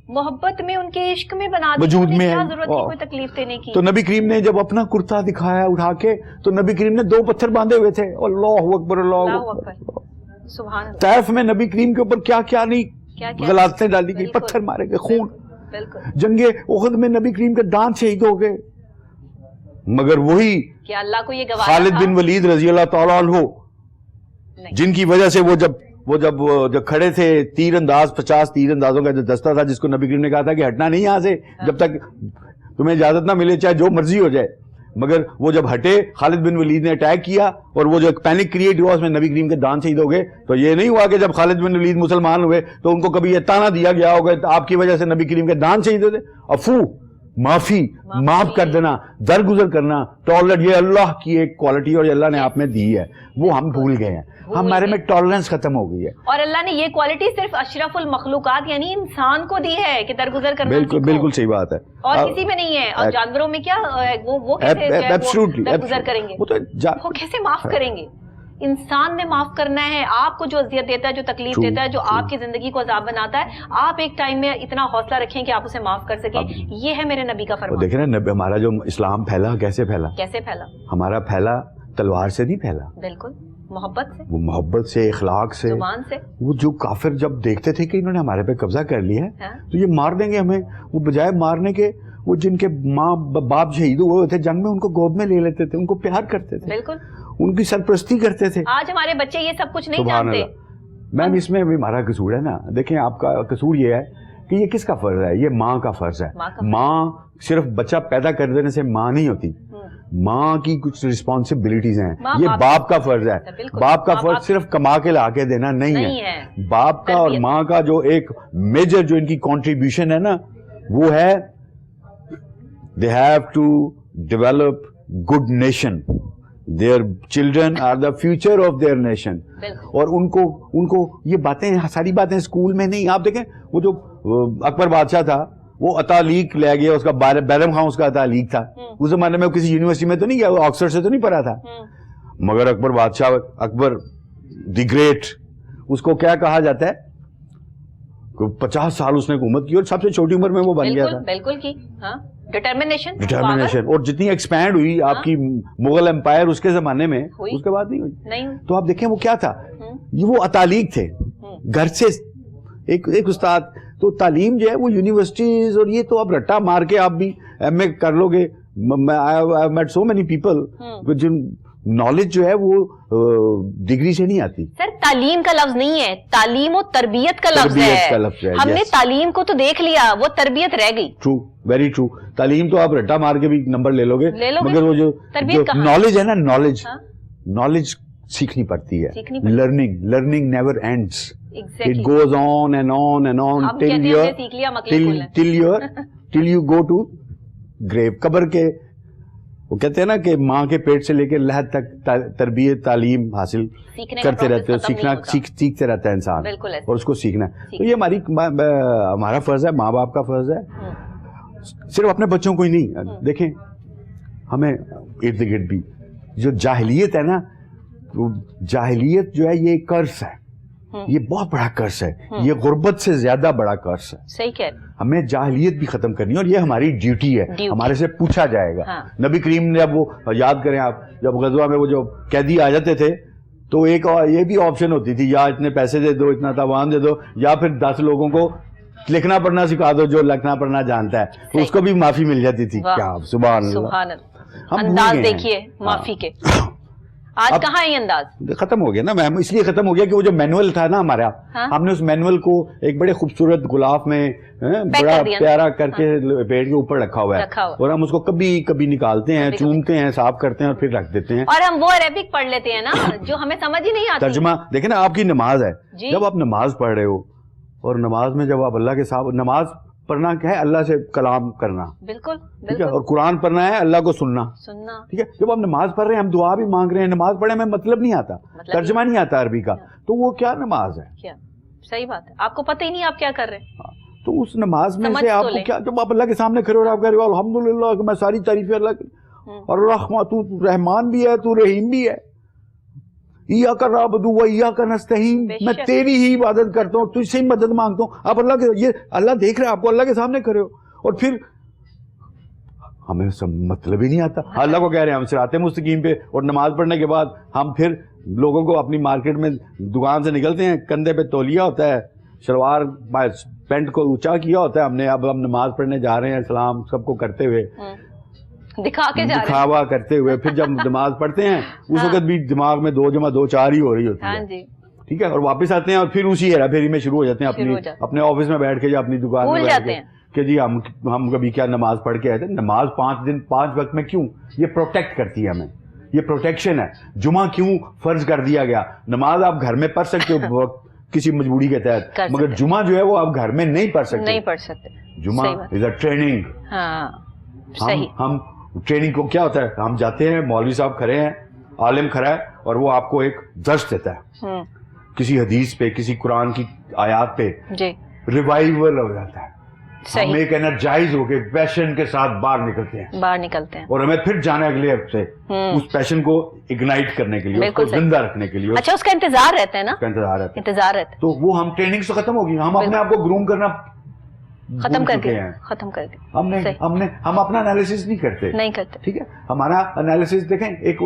A: محبت میں ان کے عشق میں بنا دی،
B: وجود میں
A: کیا ضرورت تھی کوئی تکلیف دینے کی؟
B: تو نبی کریم نے جب اپنا کرتا دکھایا اٹھا کے تو نبی کریم نے 2 پتھر باندھے ہوئے تھے، اللہ اکبر اللہ اکبر،
A: سبحان اللہ۔
B: طائف میں نبی کریم کے اوپر کیا کیا نہیں غلاظتیں ڈالی گئی، پتھر مارے گئے، خون، جنگ احد میں نبی کریم کے دانت شہید ہو گئے، مگر وہی
A: کہ اللہ کو یہ گواہ
B: خالد بن ولید رضی اللہ تعالیٰ عنہ جن کی وجہ سے وہ جب کھڑے تھے، تیر انداز 50 تیر اندازوں کا جو دستہ تھا، جس کو نبی کریم نے کہا تھا کہ ہٹنا نہیں یہاں سے جب تک تمہیں اجازت نہ ملے، چاہے جو مرضی ہو جائے، مگر وہ جب ہٹے خالد بن ولید نے اٹیک کیا اور وہ جو ایک پینک کریٹ ہوا اس میں نبی کریم کے دانت شہید ہو گئے۔ تو یہ نہیں ہوا کہ جب خالد بن ولید مسلمان ہوئے تو ان کو کبھی یہ تانا دیا گیا ہوگا آپ کی وجہ سے نبی کریم کے دانت شہید ہوتے۔ عفو، معافی، معاف کر دینا، درگزر کرنا، ٹالرنٹ، یہ اللہ کی ایک کوالٹی اور یہ اللہ نے آپ میں دی ہے، وہ ہم بھول گئے ہیں، ہمارے میں ٹالرنس ختم ہو گئی ہے۔
A: اور اللہ نے یہ کوالٹی صرف اشرف المخلوقات یعنی انسان کو دی ہے کہ درگزر کرنا
B: بالکل بالکل صحیح بات ہے،
A: اور کسی میں نہیں ہے۔ اور جانوروں میں کیا وہ کیسے درگزر کریں گے، وہ کیسے معاف کریں گے؟ انسان نے معاف کرنا ہے۔ آپ کو جو اذیت دیتا ہے، جو تکلیف دیتا ہے، جو آپ کی زندگی کو عذاب بناتا ہے، آپ ایک ٹائم میں اتنا حوصلہ رکھیں کہ آپ اسے معاف کر سکیں۔ یہ ہے میرے نبی کا فرمان۔
B: دیکھیں نا ہمارا جو اسلام پھیلا کیسے پھیلا، ہمارا پھیلا تلوار سے نہیں پھیلا،
A: بالکل محبت سے،
B: وہ محبت سے، اخلاق سے،
A: زبان سے۔
B: وہ جو کافر جب دیکھتے تھے کہ انہوں نے ہمارے پہ قبضہ کر لیا ہے تو یہ مار دیں گے ہمیں، وہ بجائے مارنے کے وہ جن کے ماں باپ شہید ہوئے تھے جنگ میں ان کو گود میں لے لیتے تھے، ان کو پیار کرتے تھے،
A: بالکل
B: ان کی سرپرستی کرتے تھے۔
A: آج ہمارے بچے یہ سب کچھ نہیں جانتے۔
B: میم اس میں بھی ہمارا قصور ہے نا، دیکھیں آپ کا قصور یہ ہے کہ یہ کس کا فرض ہے؟ یہ ماں کا فرض ہے۔ ماں صرف بچہ پیدا کر دینے سے ماں نہیں ہوتی، ماں کی کچھ رسپانسبلٹیز ہیں، یہ باپ کا فرض ہے۔ باپ کا فرض صرف کما کے لا کے دینا نہیں ہے، باپ کا اور ماں کا جو ایک میجر جو ان کی کنٹریبیوشن ہے نا وہ ہے they have to develop good nation, their children are the future of their nation۔ اور ان کو یہ باتیں ساری باتیں اسکول میں نہیں، آپ دیکھیں وہ جو اکبر بادشاہ تھا وہ عطالیق لے گیا، اس کا بیرم خان اس کا عطالیق تھا، اس زمانے میں کسی یونیورسٹی میں تو نہیں گیا، وہ آکسفورڈ سے تو نہیں پڑھا تھا، مگر اکبر بادشاہ، اکبر دی گریٹ، اس کو کیا کہا جاتا ہے؟ 50 سال اس نے حکومت کی اور سب سے چھوٹی عمر میں وہ بن گیا تھا۔
A: بالکل کی
B: ڈٹرمنیشن، اور جتنی ایکسپینڈ ہوئی آپ کی مغل امپائر اس کے زمانے میں، اس کے بعد نہیں ہوئی۔ تو آپ دیکھیں وہ کیا تھا، وہ عطالیق تھے، گھر سے ایک استاد۔ تو تعلیم جو ہے وہ یونیورسٹیز اور یہ تو آپ رٹا مار کے آپ بھی ایم اے کر لو گے۔ I met so many people جن نالج جو ہے وہ ڈگری سے نہیں آتی۔
A: سر تعلیم کا لفظ نہیں ہے، تعلیم و تربیت کا لفظ ہے۔ ہم نے تعلیم کو تو دیکھ لیا، وہ تربیت رہ گئی۔
B: True, very true. تعلیم تو آپ رٹا مار کے بھی نمبر لے لو گے، مگر وہ جو نالج ہے نا، نالج سیکھنی پڑتی ہے۔ Learning never ends, it goes on and on and on till you go to grave. قبر کے وہ کہتے ہیں نا کہ ماں کے پیٹ سے لے کے لحد تک تربیت تعلیم حاصل کرتے رہتے ہو، سیکھتے رہتا ہے انسان اور اس کو سیکھنا ہے۔ تو یہ ہمارا فرض ہے، ماں باپ کا فرض ہے، صرف اپنے بچوں کو ہی نہیں۔ دیکھیں ہمیں ارد گرد بھی جو جاہلیت ہے نا، جاہلیت جو ہے یہ قرض ہے، یہ بہت بڑا قرض ہے، یہ غربت سے زیادہ بڑا قرض ہے۔
A: صحیح کہہ رہے ہیں۔
B: ہمیں جاہلیت بھی ختم کرنی ہے اور یہ ہماری ڈیوٹی ہے، ہمارے سے پوچھا جائے گا۔ نبی کریم نے جب وہ یاد کریں آپ، جب غزوہ میں وہ جو قیدی آ جاتے تھے تو ایک یہ بھی آپشن ہوتی تھی، یا اتنے پیسے دے دو، اتنا تاوان دے دو، یا پھر 10 لوگوں کو لکھنا پڑھنا سکھا دو جو لکھنا پڑھنا جانتا ہے، تو اس کو بھی معافی مل جاتی تھی۔ کیا سبحان اللہ،
A: انداز دیکھیے معافی کے۔ آج کہاں ہے یہ انداز؟
B: ختم ہو گیا نا میم، اس لیے ختم ہو گیا کہ وہ جو مینول تھا نا ہمارا، ہم نے اس مینول کو ایک بڑے خوبصورت غلاف میں بڑا پیارا کر کے پیڑ کے اوپر رکھا ہوا ہے، اور ہم اس کو کبھی کبھی نکالتے ہیں، چومتے ہیں، صاف کرتے ہیں اور پھر رکھ دیتے ہیں۔
A: اور ہم وہ عربک پڑھ لیتے ہیں نا جو ہمیں سمجھ ہی نہیں آتی۔
B: ترجمہ دیکھیں نا، آپ کی نماز ہے، جب آپ نماز پڑھ رہے ہو اور نماز میں جب آپ اللہ کے ساتھ، نماز پڑھنا کیا ہے؟ اللہ سے کلام کرنا،
A: بالکل
B: ٹھیک ہے، اور قرآن پڑھنا ہے اللہ کو سننا، ٹھیک ہے۔ جب آپ نماز پڑھ رہے ہیں، ہم دعا بھی مانگ رہے ہیں، نماز پڑھے ہمیں مطلب نہیں آتا، ترجمہ نہیں آتا عربی کا، تو وہ کیا نماز ہے؟
A: کیا صحیح بات ہے، آپ کو پتہ ہی نہیں آپ کیا کر رہے ہیں۔
B: تو اس نماز میں سے آپ کو کیا، جب آپ اللہ کے سامنے کھڑے ہو رہے، آپ کہہ رہے ہو الحمدللہ کہ میں ساری تعریفیں اللہ کی، اور تو رحمان بھی ہے، تو رحیم بھی ہے، इय्याका नअबुदु व इय्याका नस्तईन, मैं तेरी ही इबादत करता हूँ, तुझसे ही मदद मांगता हूँ। आप अल्लाह के, ये अल्लाह देख रहे हैं, आपको अल्लाह के सामने करे हो, और फिर हमें सब मतलब ही नहीं आता। अल्लाह को कह रहे हैं हम सिराते मुस्तकीम पे, और नमाज पढ़ने के बाद हम फिर लोगों को अपनी मार्केट में दुकान से निकलते हैं, कंधे पे तौलिया होता है, शलवार पैंट को ऊंचा किया होता है हमने, अब हम नमाज पढ़ने जा रहे हैं, सलाम सबको करते हुए, दिखावा करते हुए, फिर जब नमाज पढ़ते हैं उस वक्त भी दिमाग में 2 जमा 2 4 ही हो रही होती है, ठीक है, और वापस आते हैं और फिर उसी हेरा फेरी में शुरू हो जाते हैं, अपने ऑफिस में बैठ के या अपनी दुकान में बैठ के कि जी हम कभी क्या नमाज पढ़ के आए थे। नमाज 5 वक्त में क्यों? ये प्रोटेक्ट करती है हमें, ये प्रोटेक्शन है। जुमा क्यों फर्ज कर दिया गया? नमाज आप घर में पढ़ सकते हो किसी मजबूरी के तहत, मगर जुमा जो है वो आप घर में नहीं पढ़ सकते। जुमा इज अ ट्रेनिंग। हम ट्रेनिंग को क्या होता है, हम जाते हैं, मौलवी साहब खड़े हैं, आलिम खड़ा है, और वो आपको एक दर्स देता है किसी हदीस पे, किसी कुरान की आयत पे, रिवाइवल हो जाता है, हम एक एनर्जाइज होके पैशन के साथ बाहर निकलते हैं और हमें फिर जाना अगले हफ्ते उस पैशन को इग्नाइट करने के लिए, उसको जिंदा रखने के लिए।
A: अच्छा, उसका इंतजार रहता है ना?
B: इंतजार रहता है। तो वो हम ट्रेनिंग से खत्म होगी, हम अपने आप को ग्रूम करना खत्म कर दिया। हम अपना एनालिसिस नहीं करते, ठीक है। हमारा एनालिसिस देखें, एक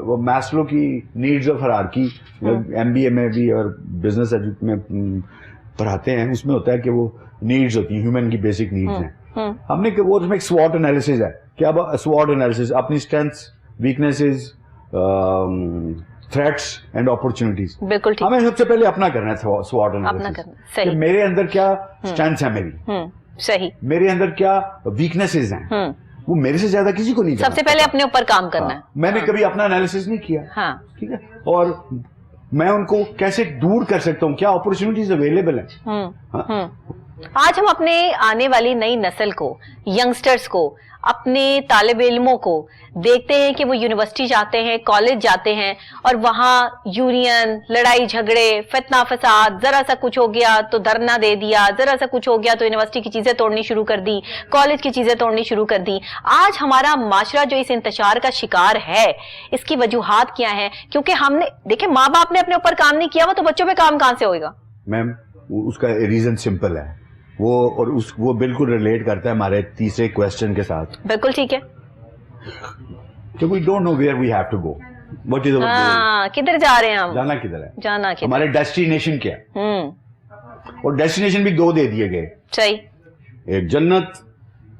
B: वो मैस्लो की नीड्स ऑफ हायरार्की MBA में भी और बिजनेस में पढ़ाते हैं, उसमें होता है कि वो नीड्स होती हैं, ह्यूमन की बेसिक नीड्स हैं। हमने वो उसमें एक स्वॉट एनालिसिस है। क्या स्वॉट एनालिसिस? अपनी strengths, weaknesses, threats and opportunities.
A: बिल्कुल ठीक।
B: हमें सबसे पहले अपना करना है स्वॉट एनालिसिस, कि मेरे अंदर क्या स्ट्रेंथ्स है मेरी,
A: सही,
B: मेरे अंदर क्या वीकनेसेस हैं, वो मेरे से ज्यादा किसी को नहीं।
A: सबसे पहले अपने ऊपर काम करना है।
B: मैंने कभी अपना एनालिसिस नहीं किया, ठीक है, और मैं उनको कैसे दूर कर सकता हूँ, क्या अपॉर्चुनिटीज अवेलेबल है।
A: आज हम अपने आने वाली नई नस्ल को, यंगस्टर्स को, अपने तालिब इल्मों को देखते हैं कि वो यूनिवर्सिटी जाते हैं, कॉलेज जाते हैं, और वहाँ यूनियन, लड़ाई झगड़े, फितना फसाद, जरा सा कुछ हो गया तो धरना दे दिया, जरा सा कुछ हो गया तो यूनिवर्सिटी की चीजें तोड़नी शुरू कर दी, कॉलेज की चीजें तोड़नी शुरू कर दी। आज हमारा माशरा जो इस इंतशार का शिकार है, इसकी वजूहात क्या है? क्योंकि हमने देखे, माँ बाप ने अपने ऊपर काम नहीं किया हुआ, तो बच्चों पे काम कहां से होगा?
B: मैम, उसका रीजन सिंपल है, वो बिल्कुल रिलेट करता है हमारे तीसरे क्वेश्चन के साथ।
A: बिल्कुल ठीक है,
B: कि we don't know where we have to go, what is our goal,
A: किधर जा रहे हैं हम,
B: जाना किधर है,
A: जाना किधर,
B: हमारे डेस्टिनेशन क्या है। और डेस्टिनेशन भी 2 दे दिए गए,
A: सही,
B: एक जन्नत,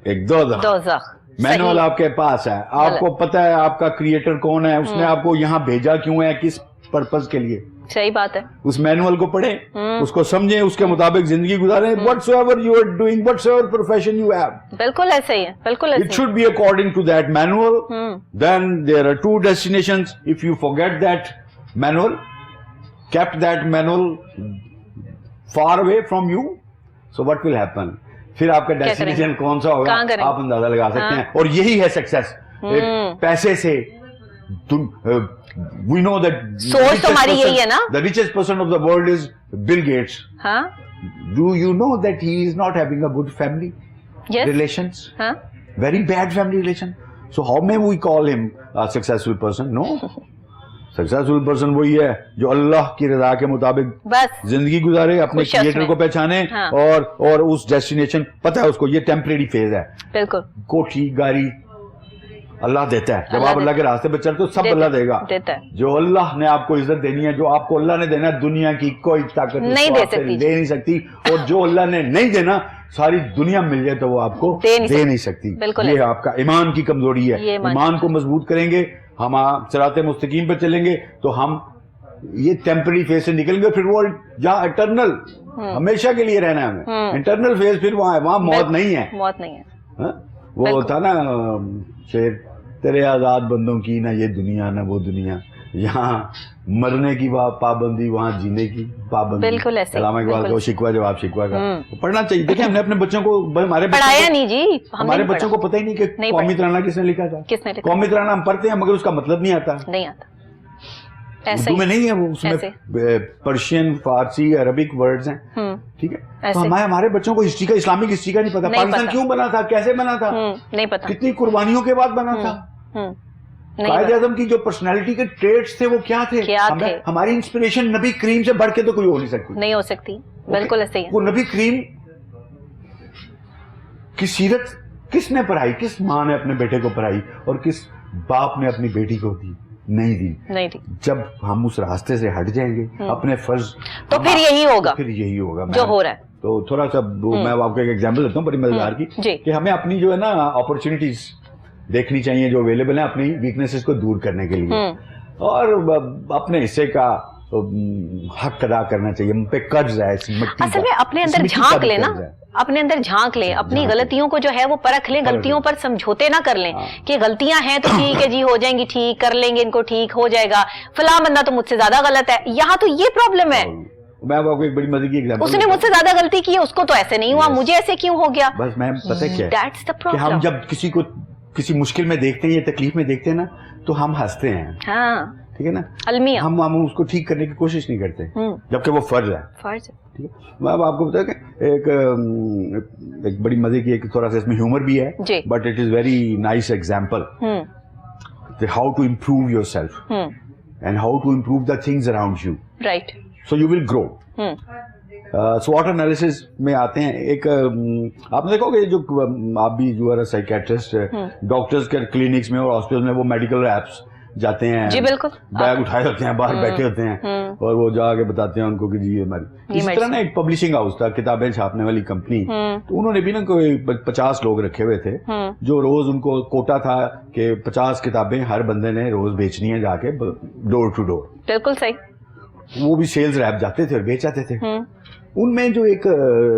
B: एक दोज़ख। मैनुअल आपके पास है, आपको पता है आपका क्रिएटर कौन है, उसने आपको यहाँ भेजा क्यों है, किस पर्पस के लिए।
A: सही बात है।
B: उस मैनुअल को पढ़ें, उसको समझें, उसके मुताबिक जिंदगी गुजारें। whatsoever you are doing, whatsoever profession you have,
A: बिल्कुल ऐसे ही है, बिल्कुल ऐसे।
B: It should be according to that manual. Then there are 2 destinations. If you forget that manual, kept that manual far away from you, so what will happen? फिर आपका destination कौन सा होगा आप अंदाजा लगा सकते हैं। और यही है सक्सेस। पैसे से we know that
A: सोच तो हमारी यही है ना।
B: The richest person of the world is Bill Gates. Do you know that he is not having a good family relations? Very bad family relation. So how may we call him a successful person? No. Successful person वही है जो अल्लाह की रजा के मुताबिक बस जिंदगी गुजारे, अपने क्रिएटर को पहचाने, और उस डेस्टिनेशन पता है उसको, ये टेम्परेरी फेज है। बिल्कुल। कोठी गाड़ी अल्लाह देता है, जब आप अल्लाह के रास्ते पे चलते हो सब अल्लाह देगा। जो अल्लाह ने आपको इज्जत देनी है, जो आपको अल्लाह ने देना, दुनिया की कोई ताकत नहीं दे नहीं सकती। और जो अल्लाह ने नहीं देना, सारी दुनिया मिल जाए तो वो आपको दे नहीं सकती। ये आपका ईमान की कमजोरी है। ईमान को मजबूत करेंगे, हम सिराते मुस्तकीम पे चलेंगे, तो हम ये टेम्पररी फेज से निकलेंगे। फिर वो जहाँ इटर्नल हमेशा के लिए रहना है हमें, इंटरनल फेज फिर वहाँ है, वहाँ मौत नहीं है। वो था ना शेर, तेरे आजाद बंदों की ना ये दुनिया ना वो दुनिया, यहाँ मरने की पाबंदी, वहाँ जीने की पाबंदी। बिल्कुल ऐसे। अल्लामा इकबाल का शिकवा जवाब शिकवा का पढ़ना चाहिए। देखिए हमने अपने बच्चों को,
A: पढ़ाया नहीं जी,
B: हमारे बच्चों को पता ही नहीं कि कौमी तराना किसने लिखा था। किसने लिखा? कौमी तराना हम पढ़ते हैं मगर उसका मतलब नहीं आता। उर्दू में नहीं है वो, उसमें पर्शियन, फारसी, अरबिक वर्ड्स हैं, ठीक है। तो हमारे बच्चों को हिस्ट्री का, इस्लामिक हिस्ट्री का नहीं पता। पाकिस्तान क्यों बना था, कैसे बना था, नहीं पता, कितनी कुर्बानियों के बाद बना था, कायदे आज़म की जो पर्सनालिटी के ट्रेट्स थे वो क्या थे? हमारी इंस्पिरेशन नबी करीम से बढ़ के तो कोई हो नहीं सकती,
A: नहीं हो सकती, बिल्कुल ऐसे ही है।
B: वो नबी करीम की सीरत किसने पढ़ाई? किस माँ ने अपने बेटे को पढ़ाई और किस बाप ने अपनी बेटी को दी? नहीं दी। जब हम उस रास्ते से हट जाएंगे अपने फर्ज,
A: तो फिर यही होगा, जो हो रहा है।
B: तो थोड़ा सा मैं आपको एक एग्जांपल देता हूँ बड़ी मजेदार की, कि हमें अपनी जो है ना अपॉर्चुनिटीज देखनी चाहिए जो अवेलेबल है अपनी वीकनेसेस को दूर करने के लिए, और अपने हिस्से का हक अदा करना चाहिए। हम पे कर्ज है इस मिट्टी
A: असल में अपने अंदर झांक ले ना, अपने अंदर झांक ले, अपनी गलतियों को जो है वो परख ले, गलतियों पर समझौते ना कर लें कि गलतियां हैं तो ठीक है जी, हो जाएंगी ठीक, कर लेंगे इनको, ठीक हो जाएगा, फला बंदा तो मुझसे ज्यादा गलत है। यहाँ तो ये प्रॉब्लम है।
B: मैं आपको एक बड़ी मजे की एग्जांपल,
A: उसने मुझसे ज्यादा गलती की है, उसको तो ऐसे नहीं हुआ, मुझे ऐसे क्यों हो गया?
B: बस मैं पता क्या है,
A: दैट्स द प्रॉब्लम।
B: हम जब किसी को किसी मुश्किल में देखते हैं या तकलीफ में देखते हैं ना, तो हम हंसते हैं, ठीक है ना,
A: अलमिया,
B: हम उसको ठीक करने की कोशिश नहीं करते, जबकि वो फर्ज है। ठीक है। मैं अब आपको बता कि एक बड़ी मजे की, एक थोड़ा सा इसमें ह्यूमर भी है, but it is very nice example, how to improve yourself and how to improve the things around you, right, so you will grow. स्वॉट एनालिसिस में आते हैं, एक आपने देखोगे जो आप भी जो है साइकेट्रिस्ट, डॉक्टर्स के क्लिनिक्स में और हॉस्पिटल में वो मेडिकल रैप्स जाते हैं, जी बिल्कुल, बैग उठाए होते हैं, बाहर बैठे होते हैं और वो जाके बताते हैं उनको कि जी ये हमारी। इस तरह ना एक पब्लिशिंग हाउस था, किताबें छापने वाली कंपनी, तो उन्होंने भी ना कोई 50 लोग रखे हुए थे, जो रोज उनको कोटा था कि 50 किताबें हर बंदे ने रोज बेचनी है जाके डोर टू डोर। बिल्कुल सही। वो भी सेल्स रैप जाते थे और बेच जाते थे। उनमें जो एक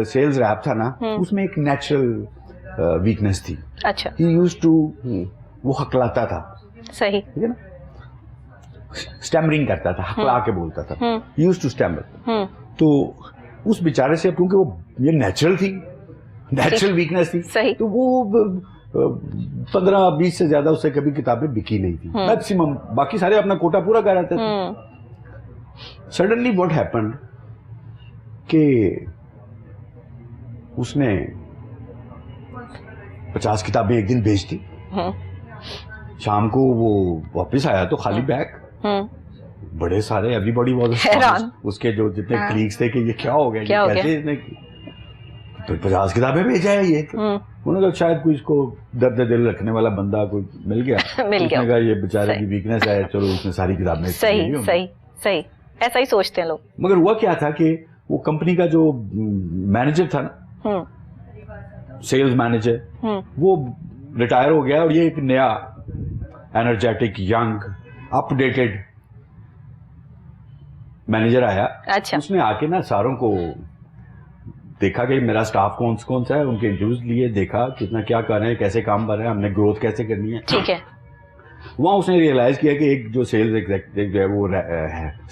B: सेल्स रैप था ना, उसमें एक नेचुरल वीकनेस थी। अच्छा। ही यूज्ड टू, वो हकलाता था, सही, ठीक है ना, स्टैमरिंग करता था, हकला के बोलता था, यूज्ड टू स्टैमर। तो उस बेचारे से, क्योंकि वो ये नेचुरल थी, नेचुरल वीकनेस थी, सही, तो वो 15-20 से ज्यादा उससे कभी किताबें बिकी नहीं थी, मैक्सिमम, बाकी सारे अपना कोटा पूरा कर रहे थे। सडनली व्हाट हैपेंड कि उसने 50 किताबें एक दिन बेच दी, शाम को वो वापस आया तो खाली बैग, बड़े सारे, एवरीबॉडी वाज, उसके जो जितने कलीग्स थे कि ये क्या हो गया, कैसे इसने तो 50 किताबें बेचा है ये, तो उन्होंने कहा शायद कोई इसको दर्द दिल रखने वाला बंदा कोई मिल गया, उसने कहा ये बेचारे की वीकनेस है, चलो उसने सारी किताबें, सही सही सही, ऐसा ही सोचते हैं लोग। मगर हुआ क्या था कि वो कंपनी का जो मैनेजर था ना, सेल्स मैनेजर, वो रिटायर हो गया और ये एक नया एनर्जेटिक, यंग, अपडेटेड मैनेजर आया। अच्छा। उसने आके ना सारों को देखा कि मेरा स्टाफ कौन कौन सा है, उनके इंटरव्यूज लिए, देखा कितना क्या कर रहे हैं, कैसे काम कर रहे हैं, हमने ग्रोथ कैसे करनी है, ठीक है। वहां उसने रियलाइज किया कि एक जो सेल्स एग्जीक्यूटिव जो है वो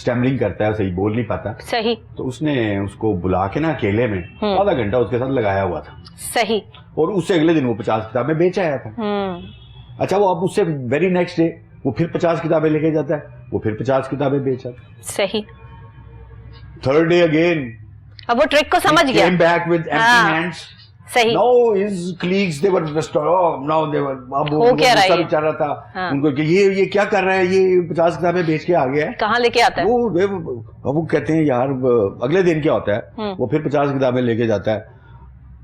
B: स्टैमरिंग करता है, सही बोल नहीं पाता, सही, तो उसने उसको बुला के ना अकेले में आधा घंटा उसके साथ लगाया हुआ था, सही, और उससे अगले दिन वो 50 किताबें बेच आया था। अच्छा, वो अब उससे वेरी नेक्स्ट डे वो फिर 50 किताबें लेके जाता है, वो फिर 50 किताबें बेच आता, सही। थर्ड डे अगेन, अब वो ट्रिक को समझ गया, came back with empty hands, सही। Now his colleagues they were just, oh, now they were, अब वो सब बेचारा था, उनको कि ये क्या कर रहा है, ये 50 किताबें बेच के आ गया है, कहाँ लेके आता है, वो कहते हैं यार, अगले दिन क्या होता है, वो फिर 50 किताबें लेके जाता है,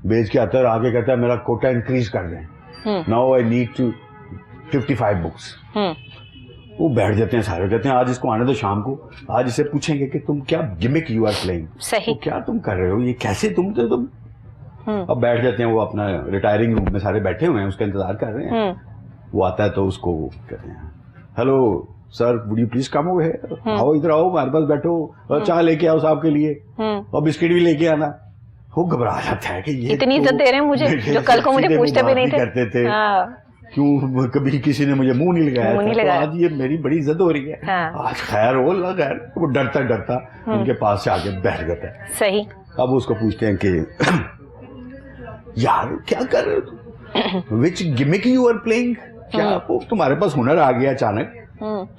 B: बेच के आता है और आगे कहता है मेरा कोटा इंक्रीज कर दें, now I need to 55 books. वो बैठ जाते हैं सारे, कहते हैं आज इसको आने दो शाम को, आज इसे पूछेंगे कि तुम क्या गिमिक यू आर प्लेइंग, सही, तो क्या तुम कर रहे हो, ये कैसे तुम अब बैठ जाते हैं, वो अपना रिटायरिंग रूम में सारे बैठे हुए हैं, उसका इंतजार कर रहे हैं, वो आता है तो उसको कहते हैं hello sir, would you please come over, आओ इधर आओ, हमारे पास बैठो, और चाय लेके आओ साहब के लिए, और बिस्किट भी लेके आना। वो घबरा जाता है कि ये इतनी इज्जत दे रहे हैं मुझे, जो कल को मुझे पूछते भी नहीं थे, करते थे, क्यों कभी किसी ने मुझे मुंह नहीं लगाया, तो आज ये मेरी बड़ी इज्जत हो रही है, आज खैर हो लगा, खैर। वो डरता डरता उनके पास से आके बैठ जाता है, सही। अब उसको पूछते हैं कि यार क्या कर रहे हो, विच गिमिक यू आर प्लेइंग, क्या तुम्हारे पास हुनर आ गया अचानक,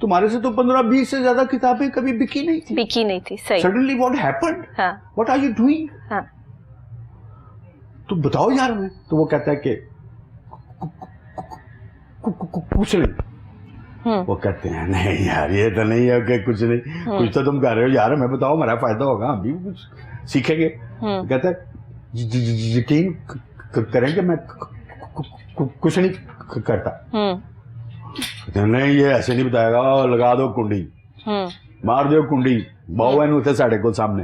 B: तुम्हारे से तो 15-20 से ज्यादा किताबें कभी बिकी नहीं थी, सही। Suddenly what happened, what are you doing, तो बताओ यार हमें। तो वो कहता है कि कुछ नहीं, وہ کہتے ہیں نہیں یار یہ تو نہیں ہے کہ کچھ نہیں, کچھ تو تم کر رہے ہو یار, ہمیں بتاؤ ہمارا فائدہ ہوگا, ہم بھی کچھ سیکھیں گے. کہتا ہے یقین کریں کہ میں کچھ نہیں کرتا. نہیں یہ ایسے نہیں بتائے گا, لگا دو کنڈی, مار دو کنڈی, باؤ بہن ہوتے ساڑھے کو سامنے,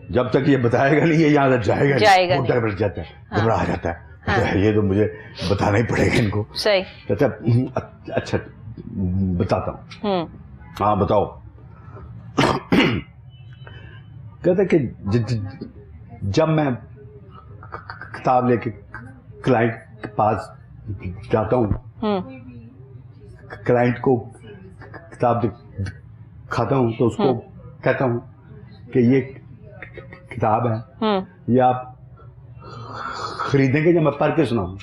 B: جب تک یہ بتائے گا نہیں یہ یہاں سے جائے گا, وہ ڈر جاتا ہے, گھبرا جاتا ہے, یہ تو مجھے بتانا ہی پڑے گا ان کو. کہتا اچھا بتاتا ہوں, ہاں بتاؤ. کہتا کہ جب میں کتاب لے کے کلائنٹ کے پاس جاتا ہوں, کلائنٹ کو کتاب دکھاتا ہوں تو اس کو کہتا ہوں کہ یہ کتاب ہے, یہ آپ خریدیں گے یا میں پڑھ کے سناؤں.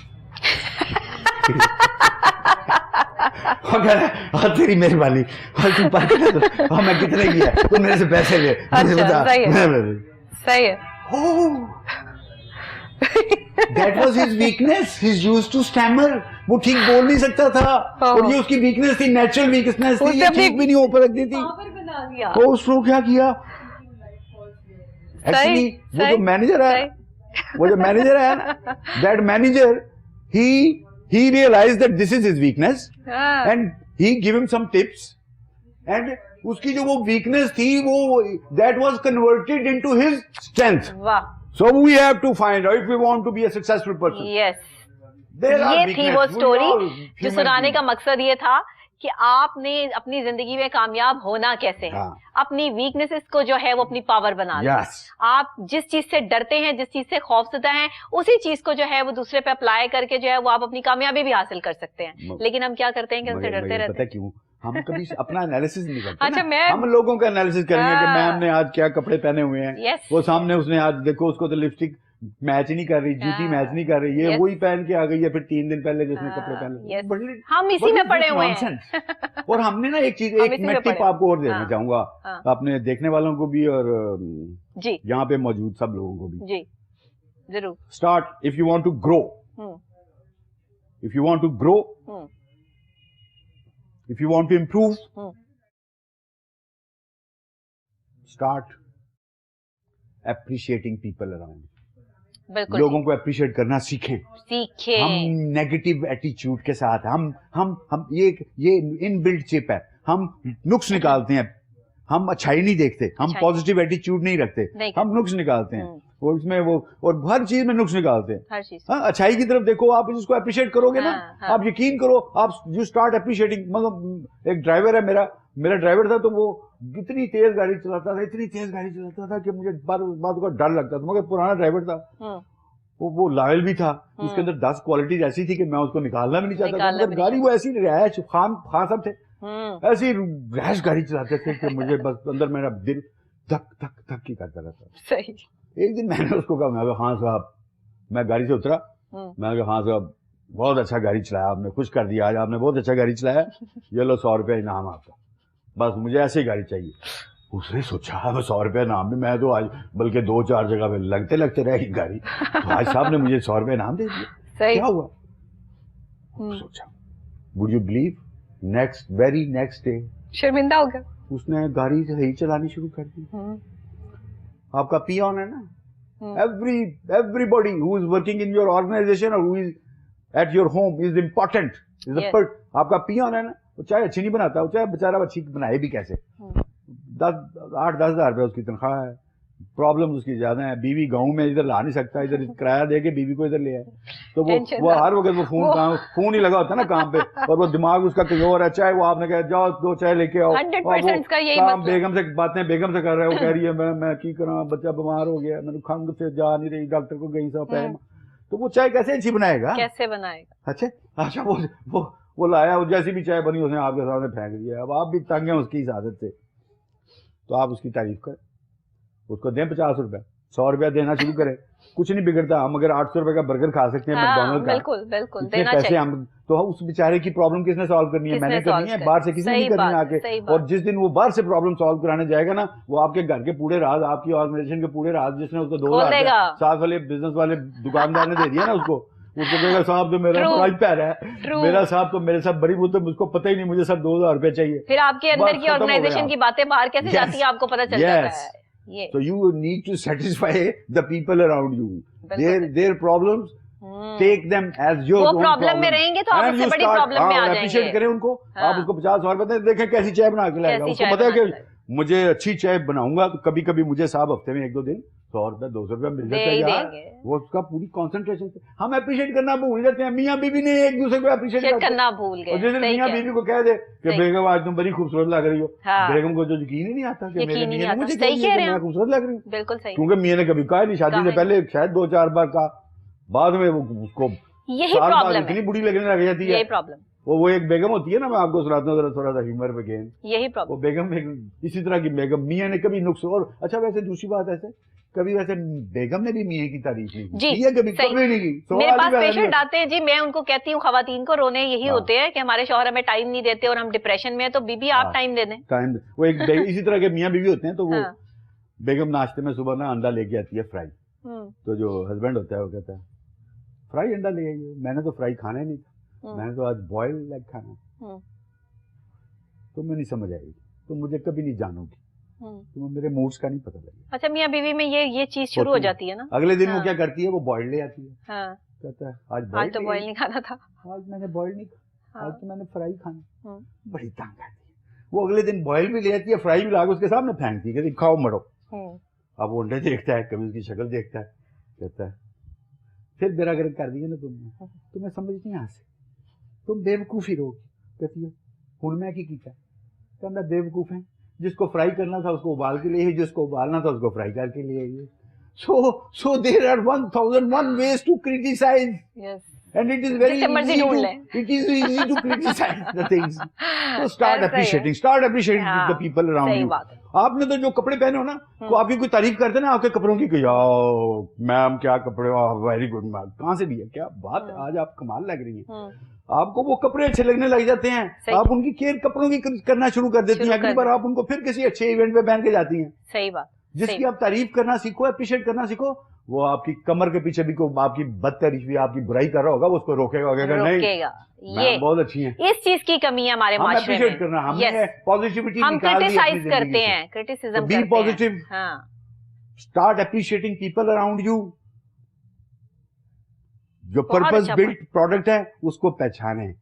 B: تیری مہربانی, میں کتنے کی ہے, تو میرے سے پیسے لے.
A: صحیح ہے.
B: That was his weakness. He used to stammer. وہ ٹھیک بول نہیں سکتا تھا, اور یہ اس کی ویکنس تھی, نیچرل ویکنس تھی, یہ ٹھیک بھی نہیں ہو رکھتی تھی. تو اس کو کیا کیا, ایکچولی وہ جو مینیجر ہے, that manager, he realized that this is his weakness, and he gave him some tips, and اس کی جو وہ ویکنس تھی وہ that was converted into his strength. So we have to find out if we want to be a successful person.
A: Yes. یہ تھی وہ story جو سنانے کا مقصد یہ تھا کہ آپ نے اپنی زندگی میں کامیاب ہونا کیسے ہے, اپنی ویکنیسز کو جو ہے وہ اپنی پاور بنا لیں. آپ جس چیز سے ڈرتے ہیں, جس چیز سے خوفزدہ ہیں, اسی چیز کو جو ہے وہ دوسرے پہ اپلائی کر کے جو ہے وہ آپ اپنی کامیابی بھی حاصل کر سکتے ہیں. لیکن ہم کیا کرتے ہیں کہ ان سے ڈرتے رہتے ہیں.
B: ہم کبھی اپنا انالیسس نہیں کرتے. اچھا ہم لوگوں کا انالیسس کریں گے کہ میم نے آج کیا کپڑے پہنے ہوئے ہیں, وہ سامنے اس نے آج دیکھو اس کو تو لپسٹک میچ نہیں کر رہی, جوتی میچ نہیں کر رہی, یہ وہی پہن کے آ گئی ہے پھر 3 دن پہلے جس نے کپڑے پہنے. ہم اسی میں پڑے ہوئے ہیں. اور ہم نے نا ایک چیز, ایک میں ٹپ آپ کو اور دینا چاہوں گا اپنے دیکھنے والوں کو بھی اور یہاں پہ موجود سب لوگوں کو بھی.
A: جی ضرور.
B: Start if you want to grow, if you want to grow, if you want to improve, start appreciating people around. لوگوں کو اپریشیٹ کرنا سیکھیں. ہم نیگیٹو ایٹیچیوڈ کے ساتھ ہم یہ ان بلڈ چپ ہے, ہم نقص نکالتے ہیں, ہم اچھائی نہیں دیکھتے, ہم پازیٹیو ایٹیچیوڈ نہیں رکھتے, ہم نقص نکالتے ہیں. اور اس میں وہ اور ہر چیز میں نقص نکالتے ہیں. اچھائی کی طرف دیکھو, آپ اس کو اپریشیٹ کرو گے نا, آپ یقین کرو, آپ یو اسٹارٹ اپریشیٹنگ. مطلب ایک ڈرائیور ہے میرا ڈرائیور تھا, تو وہ اتنی تیز گاڑی چلاتا تھا کہ مجھے بات کا ڈر لگتا تھا, مگر پرانا ڈرائیور تھا, وہ لائل بھی تھا, اس کے اندر 10 کوالٹیز ایسی تھی کہ میں اس کو نکالنا بھی نہیں چاہتا تھا. مگر گاڑی وہ ایسی رہائش, خان صاحب تھے, ایسی رہائش گاڑی چلاتے تھے کہ مجھے بس اندر میرا دل دھک دھک دھک ہی کرتا رہتا. ایک دن میں نے اس کو کہا, میں خان صاحب, میں گاڑی سے اترا, میں نے کہا خان صاحب بہت اچھا گاڑی چلایا آپ نے, خوش کر دیا آج آپ نے, بہت اچھا گاڑی چلایا, یہ لو 100 روپے انعام آپ کا, بس مجھے ایسے ہی گاڑی چاہیے. اس نے سوچا 100 روپے انعام میں, میں تو آج بلکہ 2-4 جگہ پہ لگتے رہے گی گاڑی, تو آج صاحب نے مجھے 100 روپے انعام دے دیا, کیا ہوا؟ سوچا, would you believe very next day
A: شرمندہ ہو گیا, اس
B: نے گاڑی صحیح چلانی شروع کر دی. آپ کا پی آن ہے نا, everybody who is working in your organization or who is at your home is important. آپ کا پی آن ہے نا, وہ چائے اچھی نہیں بناتا, وہ چائے بیچارہ اچھی بنائے بھی کیسے, 8-10 ہزار روپے اس کی تنخواہ ہے, پرابلم اس کی زیادہ ہے, بیوی گاؤں میں ادھر لا نہیں سکتا, ادھر کرایہ دے کے بیوی کو ادھر لے آئے, تو وہ ہر وقت وہ فون ہی لگا ہوتا ہے نا کام پہ, اور وہ دماغ اس کا کہیں اور ہے. چائے وہ آپ نے کہا جاؤ 2 چائے لے کے آؤ, بیگم سے باتیں بیگم سے کر رہے, وہ کہہ رہی ہے میں کی کروں, بچہ بیمار ہو گیا, میں نے کھنگ سے جا نہیں رہی, ڈاکٹر کو گئی سا پہلے, تو وہ چائے کیسے اچھی بنائے گا, کیسے بنائے گا؟ اچھا وہ لایا, جیسی بھی چائے بنی اس نے آپ کے سامنے پھینک دیا. اب آپ بھی تنگ ہیں اس کی عادت سے, تو آپ اس کی تعریف کریں, اس کو دیں 50 روپے, 100 روپیہ دینا شروع کریں, کچھ نہیں بگڑتا. ہم اگر 800 روپے کا برگر کھا سکتے ہیں میکڈونلڈ کا, بالکل پیسے ہم, تو اس بیچارے کی پرابلم کس نے سالو کرنی ہے, میں نے کرنی ہے, باہر سے کسی نے نہیں کرنی آ کے. اور جس دن وہ باہر سے پرابلم سالو کرانے جائے گا نا, وہ آپ کے گھر کے پورے راز, آپ کی آرگنائزیشن کے پورے راز, جس نے اس کو 2007 والے بزنس والے دکاندار نے دے دیا نا اس کو, उसको कहेगा साहब तो मेरा प्राइस पैर है, मेरा साहब तो मेरे साथ बड़ी बोलते मुझको पता ही नहीं, मुझे सर 2000 रुपए चाहिए।
A: फिर आपके अंदर की ऑर्गेनाइजेशन की बातें बाहर कैसे जाती है आपको पता चल जाता है। ये
B: so you need to satisfy the people around you, their problems, take them as your own
A: problem में रहेंगे तो आप उससे बड़ी प्रॉब्लम में आ जाएंगे।
B: अप्रिशिएट करें उनको, आप उसको 50 और बताएं, देखें कैसी चाय बना के लाएगा, उसको पता है कि मुझे अच्छी चाय बनाऊंगा तो कभी कभी मुझे साहब हफ्ते में 1-2 दिन 100 रुपए 200 रुपए मिल जाता है यार, वो उसका पूरी कंसंट्रेशन से हम अप्रिशिएट करना भूल जाते हैं। मियां बीवी ने एक दूसरे को अप्रिशिएट करना भूल गए। जैसे मियां बीवी को कह दे कि बेगम आज तुम बड़ी खूबसूरत लग रही हो, बेगम को जो यकीन ही नहीं आता कि मेरे मियां ने मुझे मैं खूबसूरत लग रही हूँ। बिल्कुल सही, क्योंकि मियां ने कभी कहा नहीं, शादी से पहले शायद 2-4 बार कहा, बाद में वो उसको
A: यही प्रॉब्लम
B: इतनी बुरी लगने लग जाती है।
A: यही प्रॉब्लम
B: वो एक बेगम होती है ना, मैं आपको सुनाता हूँ थोड़ा सा ह्यूमर पे गेम।
A: यही प्रॉब्लम,
B: वो बेगम इसी तरह की बेगम, मियां ने कभी नुक्स। और अच्छा वैसे दूसरी बात ऐसे कभी वैसे बेगम ने भी मियां की तारीफ नहीं की
A: जी,
B: कभी नहीं की।
A: मेरे पास पेशेंट आते हैं जी, मैं उनको कहती हूँ खवातीन को रोने यही होते हैं कि हमारे शौहर हमें टाइम नहीं देते और हम डिप्रेशन में है, तो बीबी आप टाइम दे दें। टाइम
B: वो एक इसी तरह के मियां बीवी होते हैं, तो वो बेगम नाश्ते में सुबह ना अंडा लेके आती है फ्राई, तो जो हस्बैंड होता है वो कहता है फ्राई अंडा ले आइए, मैंने तो फ्राई खाना ही नहीं था, मैंने तो आज बॉयल एग खाना। तो मैं नहीं समझ आएगी, तो मुझे कभी नहीं जानोगी, तो मेरे मूड्स का नहीं पता लगेगा।
A: अच्छा मियां बीवी में ये चीज शुरू हो जाती है ना।
B: अगले दिन वो क्या करती है, वो बॉयल ले आती है, कहता है आज
A: तो बॉयल नहीं खाना था,
B: आज मैंने बॉयल नहीं खाना, आज तो मैंने फ्राई खाना। बड़ी तंग आती है वो, अगले दिन बॉयल भी ले आती है, फ्राई भी ला के उसके सामने फेंकती है, खाओ मरो। अब वो अंडे देखता है, कभी उसकी शक्ल देखता है, कहता है फिर मेरा गर्द कर दिया ना तुमने, तुम्हें समझ नहीं आ से, तुम बेवकूफी रहोगी। कहती है हुण मैं की कीता, कहता बेवकूफ है, जिसको फ्राई करना था उसको उबाल के लिए, जिसको उबालना था उसको फ्राई करके लिए। so there are 1001 ways to criticize, and it is very easy to criticize the things. So start appreciating the people around you. आपने तो जो कपड़े पहने हो ना, तो आपकी कोई तारीफ करते ना आपके कपड़ों की, मैम क्या कपड़े, वेरी गुड मैम, कहाँ से लिया, क्या बात है, आज आप कमाल लग रही है। आपको वो कपड़े अच्छे लगने लग जाते हैं, आप उनकी केयर कपड़ों की करना शुरू कर देती हैं, अगली बार आप उनको फिर किसी अच्छे इवेंट में पहन के जाती हैं। सही बात, जिसकी आप तारीफ करना सीखो, अप्रिशिएट करना सीखो, वो आपकी कमर के पीछे भी कोई आपकी बदतरीफी आपकी बुराई कर रहा होगा, वो उसको रोकेगा, नहीं ये बहुत अच्छी है। इस चीज की कमी है हमारे माशरे में, करना हमने पॉजिटिविटी, हम क्रिटिसाइज करते हैं, क्रिटिसिज्म करते हैं। Be positive, start appreciating people around you. जो पर्पस बिल्ट प्रोडक्ट है उसको पहचाने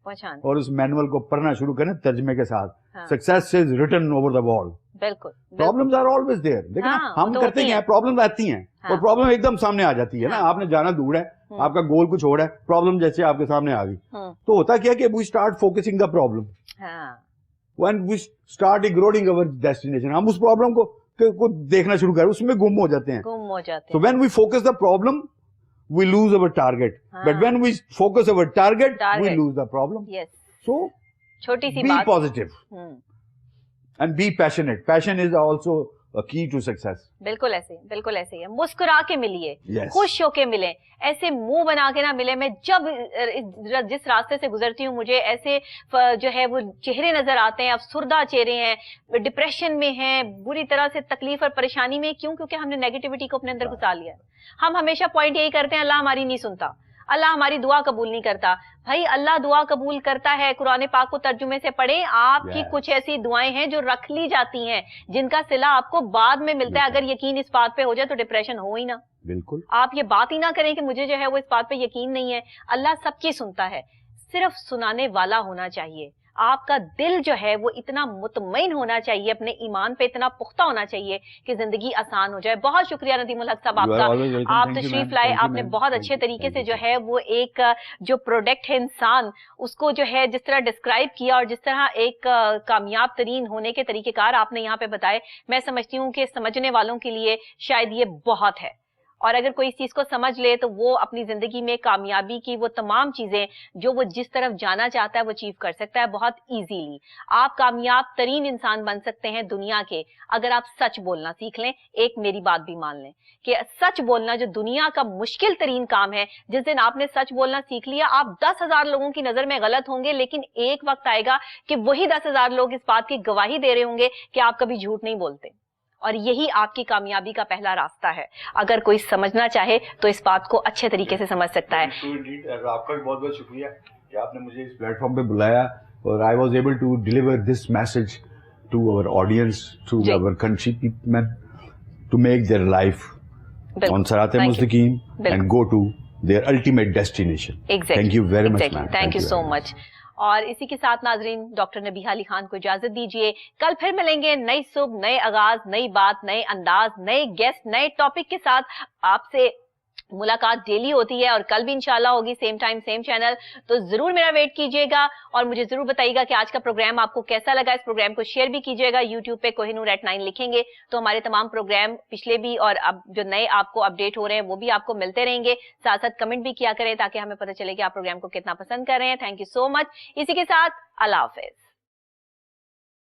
B: और उस मैनुअल को पढ़ना शुरू करें तर्जमे के साथ। Success is written over the wall. बिल्कुल, प्रॉब्लम्स आर ऑलवेज देयर, लेकिन हम करते हैं, प्रॉब्लम्स आती हैं और प्रॉब्लम एकदम सामने आ जाती है ना, आपने जाना दूर है, आपका गोल कुछ और है, प्रॉब्लम जैसे आपके सामने आ गई, तो होता क्या कि we start focusing the problem, when we start ignoring our destination, हम उस प्रॉब्लम को देखना शुरू करें, उसमें गुम हो जाते हैं। So when we focus the problem we lose our target, but when we focus our target we lose the problem. So छोटी सी बात, be positive and be passionate. Passion is also a key to success. बिल्कुल ऐसे ही है। मुस्कुरा के मिलिए, खुश होके मिले, ऐसे मुंह बना के ना मिले। मैं जब जिस रास्ते से गुजरती हूँ मुझे ऐसे जो है वो चेहरे नजर आते हैं, अफसुर्दा चेहरे हैं, डिप्रेशन में हैं, बुरी तरह से तकलीफ और परेशानी में। क्यों? क्योंकि हमने नेगेटिविटी को अपने अंदर घुसा लिया है। हम हमेशा पॉइंट यही करते हैं, अल्लाह हमारी नहीं सुनता, अल्लाह हमारी दुआ कबूल नहीं करता। भाई अल्लाह दुआ कबूल करता है, कुरान पाक को तर्जुमे से पढ़े। आपकी कुछ ऐसी दुआएं हैं जो रख ली जाती हैं, जिनका सिला आपको बाद में मिलता है। अगर यकीन इस बात पे हो जाए तो डिप्रेशन हो ही ना। बिल्कुल, आप ये बात ही ना करें कि मुझे जो है वो इस बात पे यकीन नहीं है। अल्लाह सबकी सुनता है, सिर्फ सुनाने वाला होना चाहिए। आपका दिल जो है वो इतना मुतमईन होना चाहिए, अपने ईमान पे इतना पुख्ता होना चाहिए कि जिंदगी आसान हो जाए। बहुत शुक्रिया नदीमुल हक साहब आपका, आप तशरीफ लाए, आपने बहुत अच्छे तरीके से जो है वो एक जो प्रोडक्ट है इंसान, उसको जो है जिस तरह डिस्क्राइब किया और जिस तरह एक कामयाब तरीन होने के तरीकेकार आपने यहाँ पे बताए, मैं समझती हूँ कि समझने वालों के लिए शायद ये बहुत है। और अगर कोई इस चीज को समझ ले तो वो अपनी जिंदगी में कामयाबी की वो तमाम चीजें जो वो जिस तरफ जाना चाहता है वो अचीव कर सकता है बहुत इजीली। आप कामयाब तरीन इंसान बन सकते हैं दुनिया के, अगर आप सच बोलना सीख लें। एक मेरी बात भी मान लें कि सच बोलना जो दुनिया का मुश्किल तरीन काम है, जिस दिन आपने सच बोलना सीख लिया, आप 10,000 लोगों की नजर में गलत होंगे, लेकिन एक वक्त आएगा कि वही 10,000 लोग इस बात की गवाही दे रहे होंगे कि आप कभी झूठ नहीं बोलते।
A: اور یہی آپ کی کامیابی کا پہلا راستہ ہے. اگر کوئی سمجھنا چاہے تو اس بات کو اچھے طریقے سے سمجھ سکتا ہے.
B: آپ کا بھی بہت بہت شکریہ کہ آپ نے مجھے اس پلیٹ فارم پہ بلایا اور I was able to deliver this message to our audience, to our countrymen, to make their life on Sirat Mustaqim and go to their ultimate destination.
A: Exactly.
B: Thank you very much, ma'am.
A: Thank you so much. اور اسی کے ساتھ ناظرین doctor نبیہہ Ali Khan کو اجازت دیجیے. کل پھر ملیں گے نئی صبح، نئے آغاز، نئی بات، نئے انداز، نئے گیسٹ، نئے ٹاپک کے ساتھ. آپ سے ملاقات ڈیلی ہوتی ہے اور کل بھی انشاءاللہ ہوگی، سیم ٹائم سیم چینل. تو ضرور میرا ویٹ کیجیے گا اور مجھے ضرور بتائیے گا کہ آج کا پروگرام آپ کو کیسا لگا. اس پروگرام کو شیئر بھی کیجیے گا. یوٹیوب پہ کوہینور @9 لکھیں گے تو ہمارے تمام پروگرام پچھلے بھی اور اب جو نئے آپ کو اپڈیٹ ہو رہے ہیں وہ بھی آپ کو ملتے رہیں گے. ساتھ ساتھ کمنٹ بھی کیا کریں تاکہ ہمیں پتہ چلے کہ آپ پروگرام کو کتنا پسند کر رہے ہیں. تھینک یو سو مچ. اسی کے ساتھ اللہ حافظ.